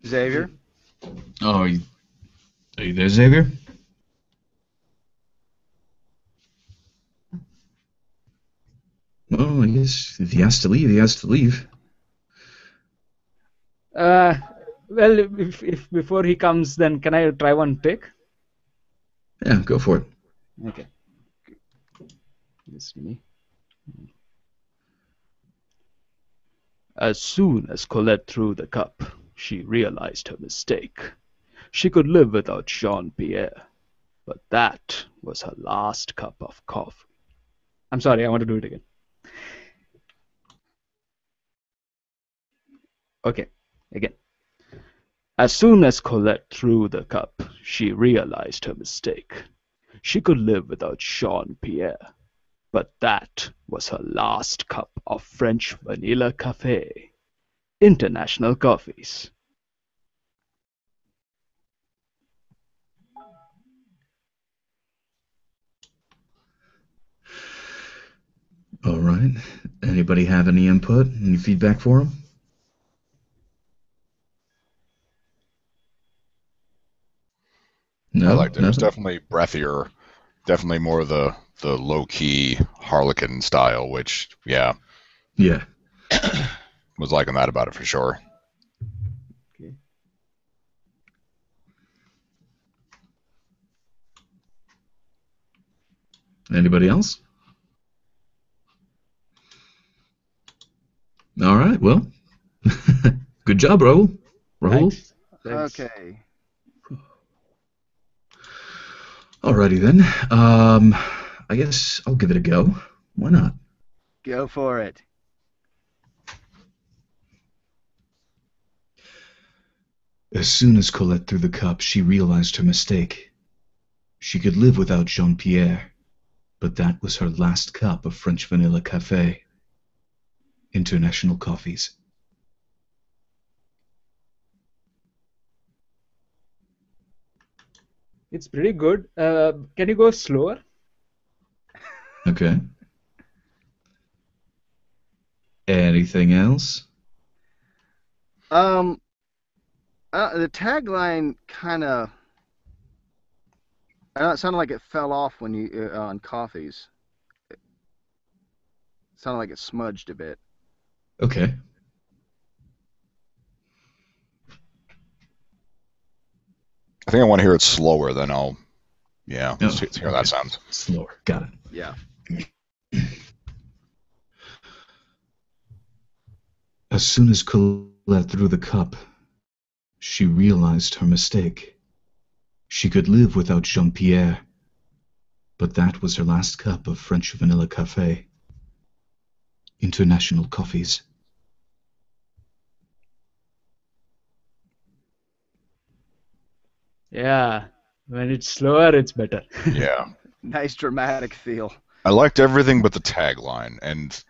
Xavier? Oh, are you there, Xavier? Well, I guess if he has to leave, he has to leave. well, if before he comes, then can I try one take? Yeah, go for it. Okay. Just give me. As soon as Colette threw the cup, she realized her mistake. She could live without Jean-Pierre, but that was her last cup of coffee. I'm sorry, I want to do it again. Okay, again. As soon as Colette threw the cup, she realized her mistake. She could live without Jean-Pierre, but that was her last cup of French vanilla cafe. International coffees. All right. Anybody have any input, any feedback for him? No, I liked it. It was nothing? definitely breathier, definitely more of the low-key Harlequin style, which, yeah, Yeah. was liking that about it for sure. Okay. Anybody else? All right. Well, good job, Rahul. Rahul. Thanks. Thanks. Okay. Alrighty then. I guess I'll give it a go. Why not? Go for it. As soon as Colette threw the cup, she realized her mistake. She could live without Jean-Pierre, but that was her last cup of French Vanilla Café. International Coffees. It's pretty good. Can you go slower? Okay. Anything else? The tagline kind of. It sounded like it fell off when you on coffees. It sounded like it smudged a bit. Okay. I think I want to hear it slower, then I'll. Yeah, Oh, let's hear how that okay. sounds. Slower. Got it. Yeah. As soon as Colette threw the cup, she realized her mistake. She could live without Jean-Pierre, but that was her last cup of French Vanilla Café. International Coffees. Yeah. When it's slower, it's better. Yeah. Nice dramatic feel. I liked everything but the tagline, and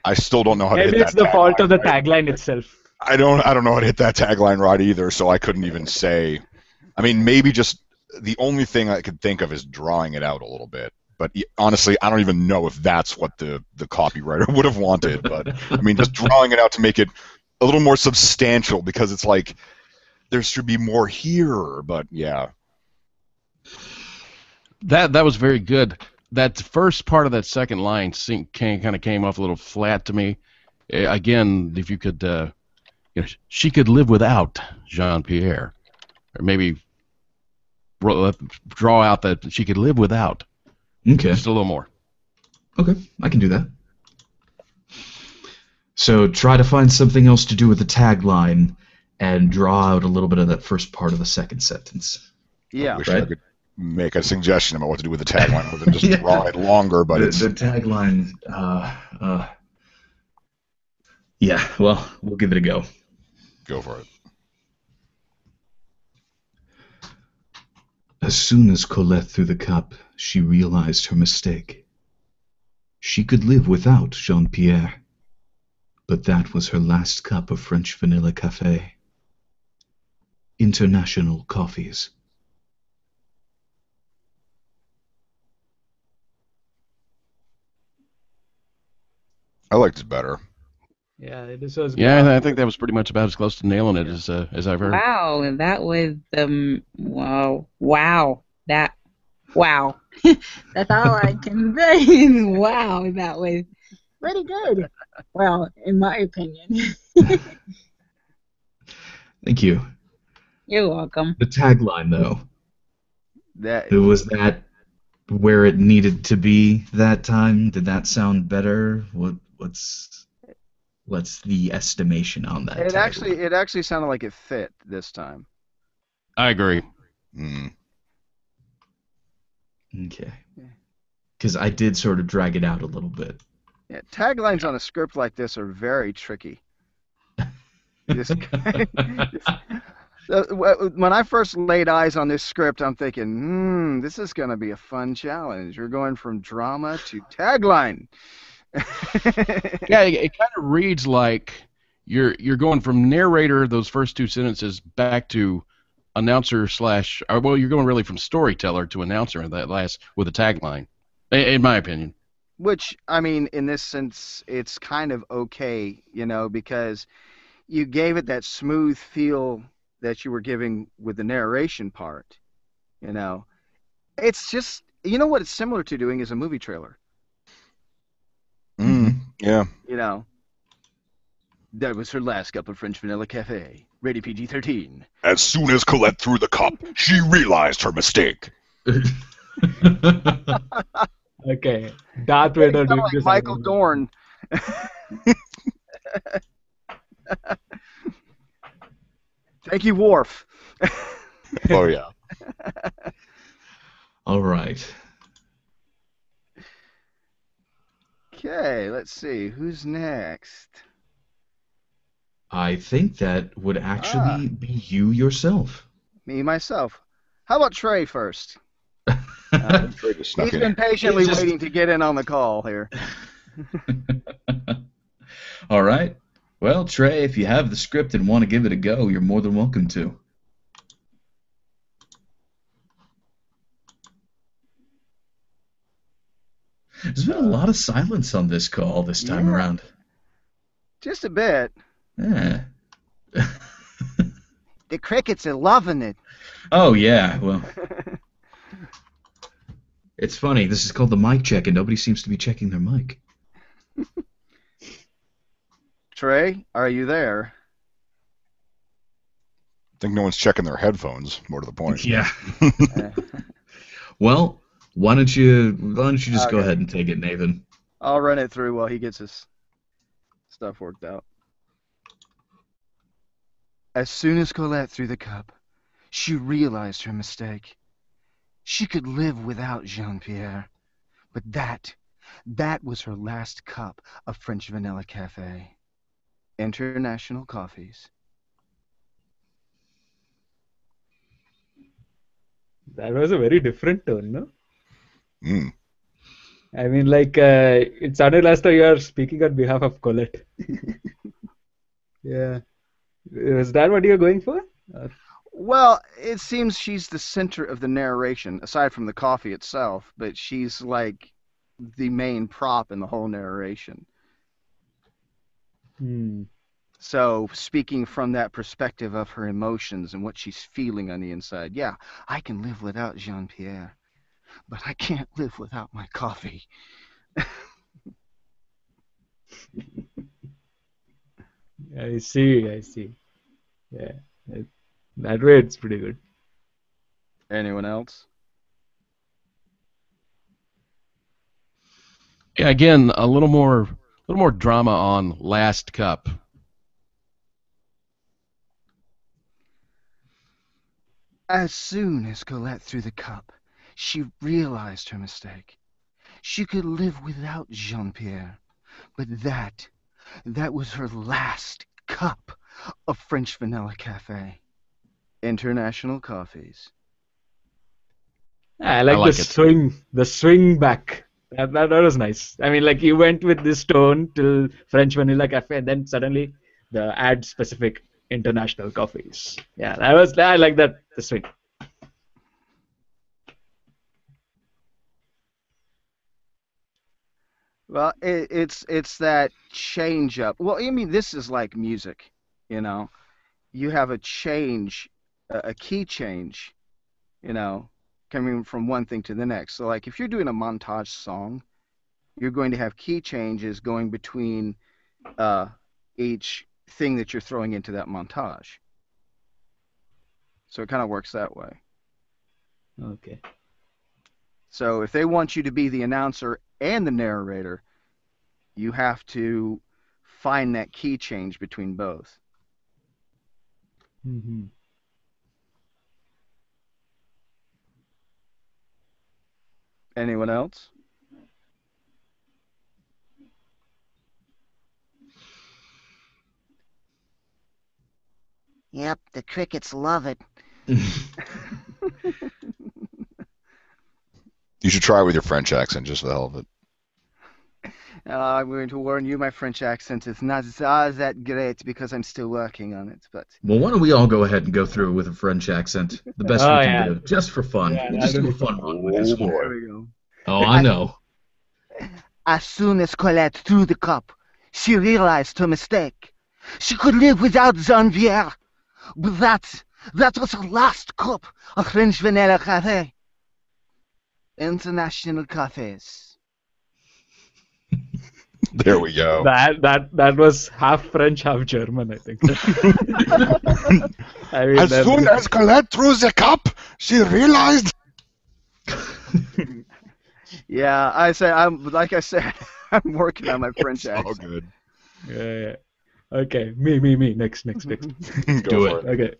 I still don't know how to hit Maybe it's that the fault tagline of the right. tagline itself. I don't know how to hit that tagline right either, so I couldn't even say. I mean, maybe just the only thing I could think of is drawing it out a little bit. But honestly, I don't even know if that's what the copywriter would have wanted. But I mean, just drawing it out to make it a little more substantial, because it's like there should be more here. But yeah, That was very good. That first part of that second line kind of came off a little flat to me. Again, if you could, she could live without Jean-Pierre, or maybe draw out that she could live without. Okay. Just a little more. Okay, I can do that. So try to find something else to do with the tagline and draw out a little bit of that first part of the second sentence. Yeah. I wish Right. I could make a suggestion about what to do with the tagline, other than just draw it longer. But The tagline, yeah, well, we'll give it a go. Go for it. As soon as Colette threw the cup, she realized her mistake. She could live without Jean-Pierre, but that was her last cup of French Vanilla Café. International Coffees. I liked it better. Yeah, this was good. Yeah, I think that was pretty much about as close to nailing it as I've heard. Wow, and that was wow. That's all I can say. Wow, that was pretty good. Well, in my opinion. Thank you. You're welcome. The tagline, though, That was that where it needed to be that time? Did that sound better? What's the estimation on that? it tagline? actually sounded like it fit this time. I agree. Mm. Okay. Because I did sort of drag it out a little bit. Yeah, taglines on a script like this are very tricky. When I first laid eyes on this script, I'm thinking, this is going to be a fun challenge. You're going from drama to tagline. Yeah, it kind of reads like you're going from narrator, those first two sentences, back to announcer / well, you're going really from storyteller to announcer in that last with a tagline, in my opinion. Which, I mean, in this sense, it's kind of okay, because you gave it that smooth feel that you were giving with the narration part. It's just, what it's similar to doing is a movie trailer. Yeah. That was her last cup of French Vanilla Cafe, rated PG-13. As soon as Colette threw the cup, she realized her mistake. Okay. Darth You Vader sound doing like this. I Michael don't know. Dorn. Thank you, Worf. Oh yeah. All right. Okay, let's see. Who's next? I think that would actually be you yourself. Me, myself. How about Trey first? Trey just snuck He's in been here. patiently He's just- waiting to get in on the call here. All right. Well, Trey, if you have the script and want to give it a go, you're more than welcome to. There's been a lot of silence on this call this time Yeah. around. Just a bit. Yeah. The crickets are loving it. Oh, yeah. Well, it's funny. This is called the mic check, and nobody seems to be checking their mic. Trey, are you there? I think no one's checking their headphones. More to the point. Yeah. Well, why don't you just go Okay. ahead and take it, Nathan? I'll run it through while he gets his stuff worked out. As soon as Colette threw the cup, she realized her mistake. She could live without Jean-Pierre, but that was her last cup of French Vanilla Cafe. International Coffees. That was a very different tone, no? Mm. I mean, like, it sounded as though you are speaking on behalf of Colette. Yeah. Was that what you were going for? Well, it seems she's the center of the narration, aside from the coffee itself, but she's like the main prop in the whole narration. Hmm. So, speaking from that perspective of her emotions and what she's feeling on the inside, yeah, I can live without Jean-Pierre, but I can't live without my coffee. I see. Yeah. That way it's pretty good. Anyone else? Yeah, again, a little more drama on last cup. As soon as Colette threw the cup, she realized her mistake. She could live without Jean-Pierre, but that was her last cup of French Vanilla Cafe. International Coffees. I like like the swing back. That was nice. I mean, like you went with this tone till French Vanilla Cafe, and then suddenly the ad specific international coffees. Yeah, I like that the swing. Well, it's that change up. Well, I mean, this is like music, you know. You have a change, a key change, you know, coming from one thing to the next. So, like, if you're doing a montage song, you're going to have key changes going between each thing that you're throwing into that montage. So it kind of works that way. Okay. So if they want you to be the announcer and the narrator, you have to find that key change between both. Mm-hmm. Anyone else? Yep, the crickets love it. You should try with your French accent just for the hell of it. I'm going to warn you, my French accent is not that great because I'm still working on it. But Well, why don't we all go ahead and go through with a French accent? The best Oh, we can yeah. do, just for fun. Yeah, We'll just do a that'll be fun one with this one. there we go. Oh, I know. As soon as Colette threw the cup, she realized her mistake. She could live without Jean-Pierre, but that was her last cup of French Vanilla Cafe. International Cafes. There we go. That was half French, half German, I think. I mean, As soon as Colette threw the cup, she realized. Yeah, like I said, I'm working on my French It's all accent. good. Yeah. Okay, me. Next. Go Do for it. it. Okay.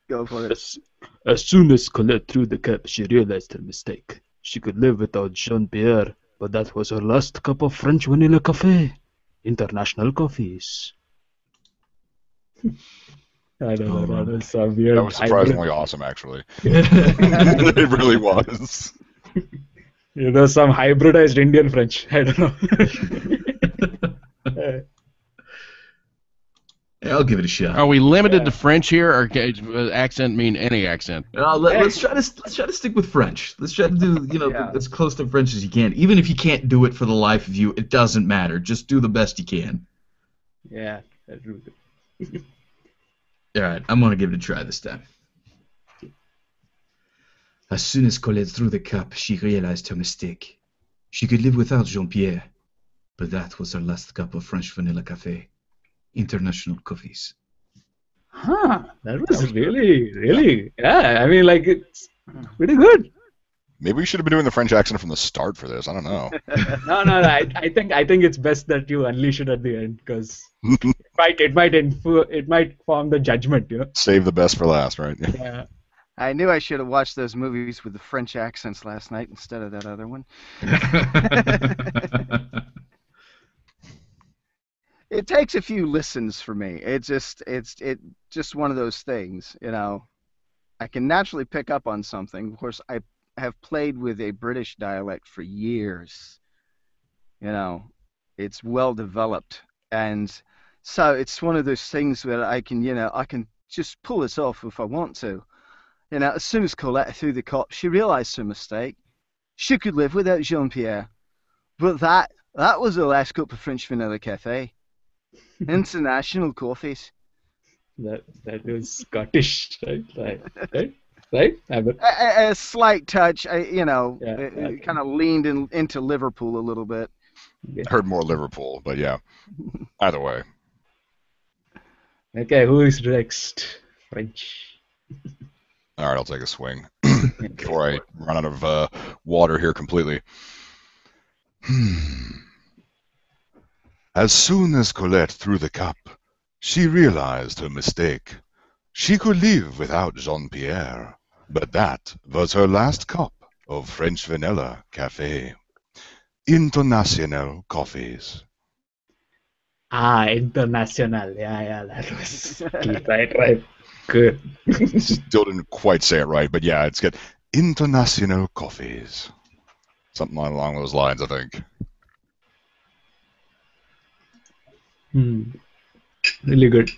Go for it. As soon as Colette threw the cup, she realized her mistake. She could live without Jean-Pierre, but that was her last cup of French vanilla cafe. International coffees. I don't know, that was some weird That was hybrid. surprisingly awesome, actually. It really was. Some hybridized Indian French. I don't know. Yeah, I'll give it a shot. Are we limited to French here, or can accent mean any accent? Let's try to stick with French. Let's try to do as close to French as you can. Even if you can't do it for the life of you, it doesn't matter. Just do the best you can. Yeah, that's really good. All right, I'm gonna give it a try this time. As soon as Colette threw the cup, she realized her mistake. She could live without Jean-Pierre, but that was her last cup of French vanilla cafe. International coffees. Huh, that was really, yeah, I mean, like, it's pretty good. Maybe we should have been doing the French accent from the start for this. I don't know. No, I think it's best that you unleash it at the end, because it might form the judgment, Save the best for last, right? Yeah. I knew I should have watched those movies with the French accents last night instead of that other one. It takes a few listens for me. It's just one of those things, I can naturally pick up on something. Of course, I have played with a British dialect for years. It's well developed, and so it's one of those things where I can just pull this off if I want to. As soon as Colette threw the cup, she realized her mistake. She could live without Jean-Pierre, but that was the last cup of French vanilla cafe. International coffees. That was Scottish, right? Right? A slight touch, okay. It kind of leaned into Liverpool a little bit. Heard more Liverpool, but yeah. Either way. Okay, who is next? French. All right, I'll take a swing before I run out of water here completely. As soon as Colette threw the cup, she realized her mistake. She could live without Jean-Pierre, but that was her last cup of French vanilla cafe. International coffees. International. Yeah, that was right. Good. Still didn't quite say it right, but yeah, it's good. International coffees. Something along those lines, I think. Really good.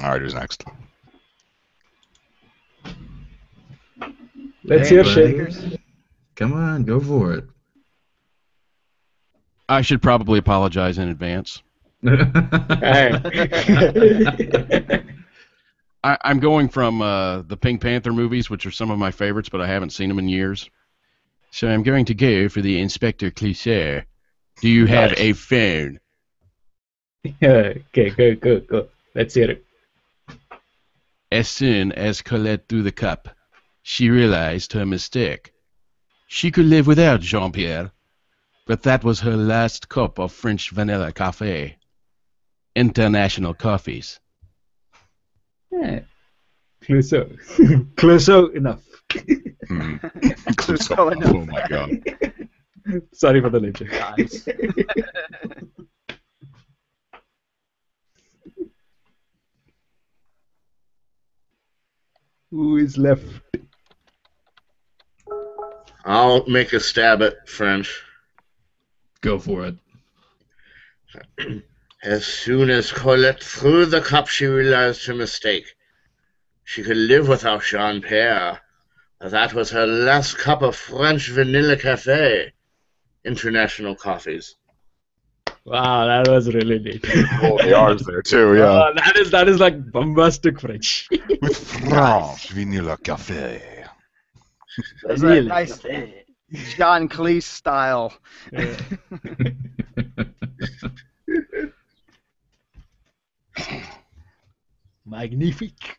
All right, who's next? Let's hear Shakers. Come on, go for it. I should probably apologize in advance. I'm going from the Pink Panther movies, which are some of my favorites, but I haven't seen them in years. So I'm going to go for the Inspector Clouseau. Do you have a phone? Okay, go. Let's hear it. As soon as Colette threw the cup, she realized her mistake. She could live without Jean-Pierre, but that was her last cup of French vanilla cafe. International coffees. Yeah. Clouseau. Clouseau enough. Clouseau enough. Oh my god. Sorry for the lecture. Guys. Who is left? I'll make a stab at French. Go for it. As soon as Colette threw the cup, she realized her mistake. She could live without Jean-Pierre. That was her last cup of French vanilla cafe. International coffees. Wow, that was really neat. Oh, the R's there too, yeah. That is like bombastic French. With French vanilla cafe. That's a nice John Cleese style. Yeah. Magnifique.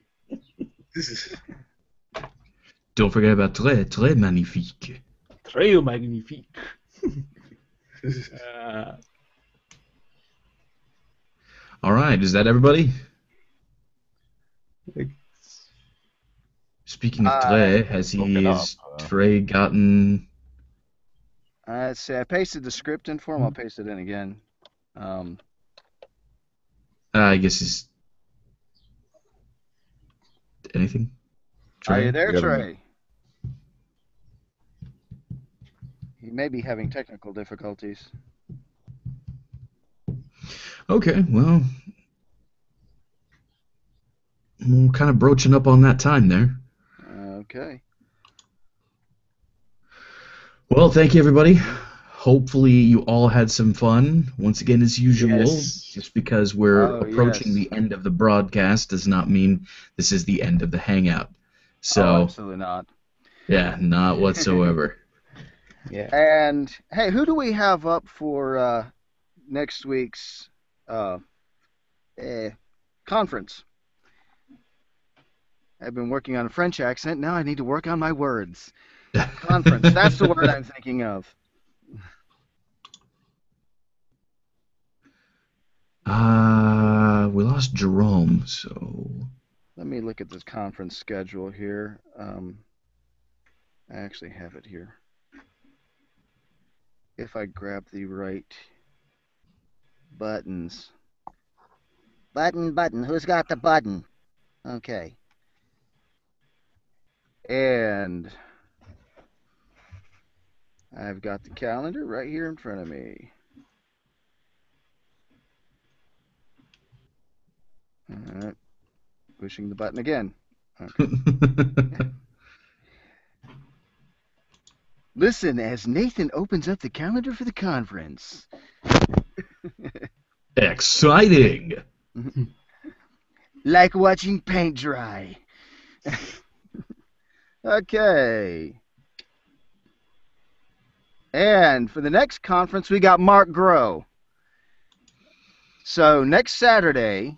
Don't forget about très, très magnifique. Très magnifique. All right, is that everybody? Speaking of Trey, has Trey gotten... Let's see, I pasted the script in for him. I'll paste it in again. I guess he's... Anything? Are Trey? you there, Trey? He may be having technical difficulties. Okay, well... We're kind of broaching up on that time there. Okay. Well, thank you, everybody. Hopefully you all had some fun. Once again, as usual, Yes. just because we're approaching yes. the end of the broadcast does not mean this is the end of the hangout. So, absolutely not. Yeah, not whatsoever. Yeah. And, hey, who do we have up for next week's conference? I've been working on a French accent. Now I need to work on my words. Conference. That's the word I'm thinking of. We lost Jerome, so... Let me look at this conference schedule here. I actually have it here. If I grab the right buttons. Button. Who's got the button? Okay. And I've got the calendar right here in front of me. All right. Pushing the button again. Okay. Listen as Nathan opens up the calendar for the conference. Exciting! Like watching paint dry. Okay. And for the next conference, we got Mark Grow. So next Saturday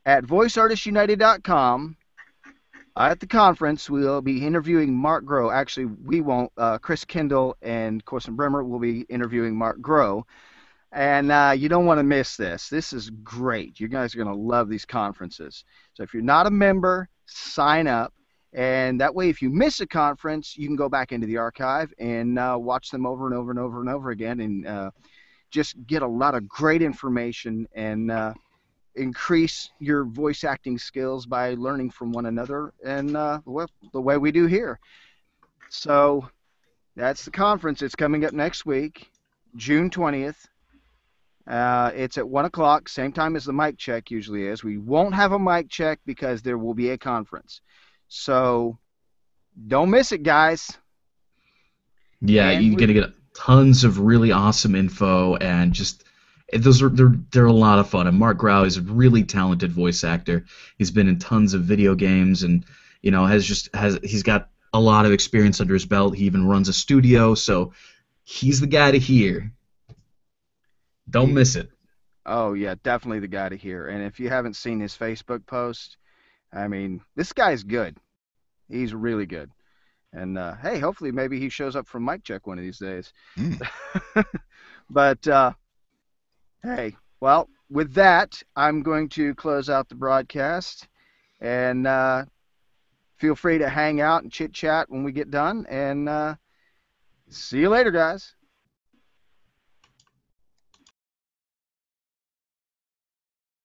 at voiceartistunited.com, at the conference, we'll be interviewing Mark Grow. Actually, we won't. Chris Kendall and Corson Bremer will be interviewing Mark Grow. And you don't want to miss this. This is great. You guys are going to love these conferences. So if you're not a member, sign up. And that way, if you miss a conference, you can go back into the archive and watch them over and over and over and over again and just get a lot of great information and increase your voice acting skills by learning from one another and the way we do here. So that's the conference. It's coming up next week, June 20th. It's at 1 o'clock, same time as the mic check usually is. We won't have a mic check because there will be a conference. So don't miss it, guys. Yeah, you're going to get tons of really awesome info, and just they're a lot of fun. And Mark Grau is a really talented voice actor. He's been in tons of video games, and he's got a lot of experience under his belt. He even runs a studio, so he's the guy to hear. Don't miss it. Oh yeah, definitely the guy to hear. And if you haven't seen his Facebook post, I mean, this guy's good. He's really good. And hey, hopefully maybe he shows up from Mic Check one of these days. But hey, well, with that, I'm going to close out the broadcast. And feel free to hang out and chit-chat when we get done. And see you later, guys.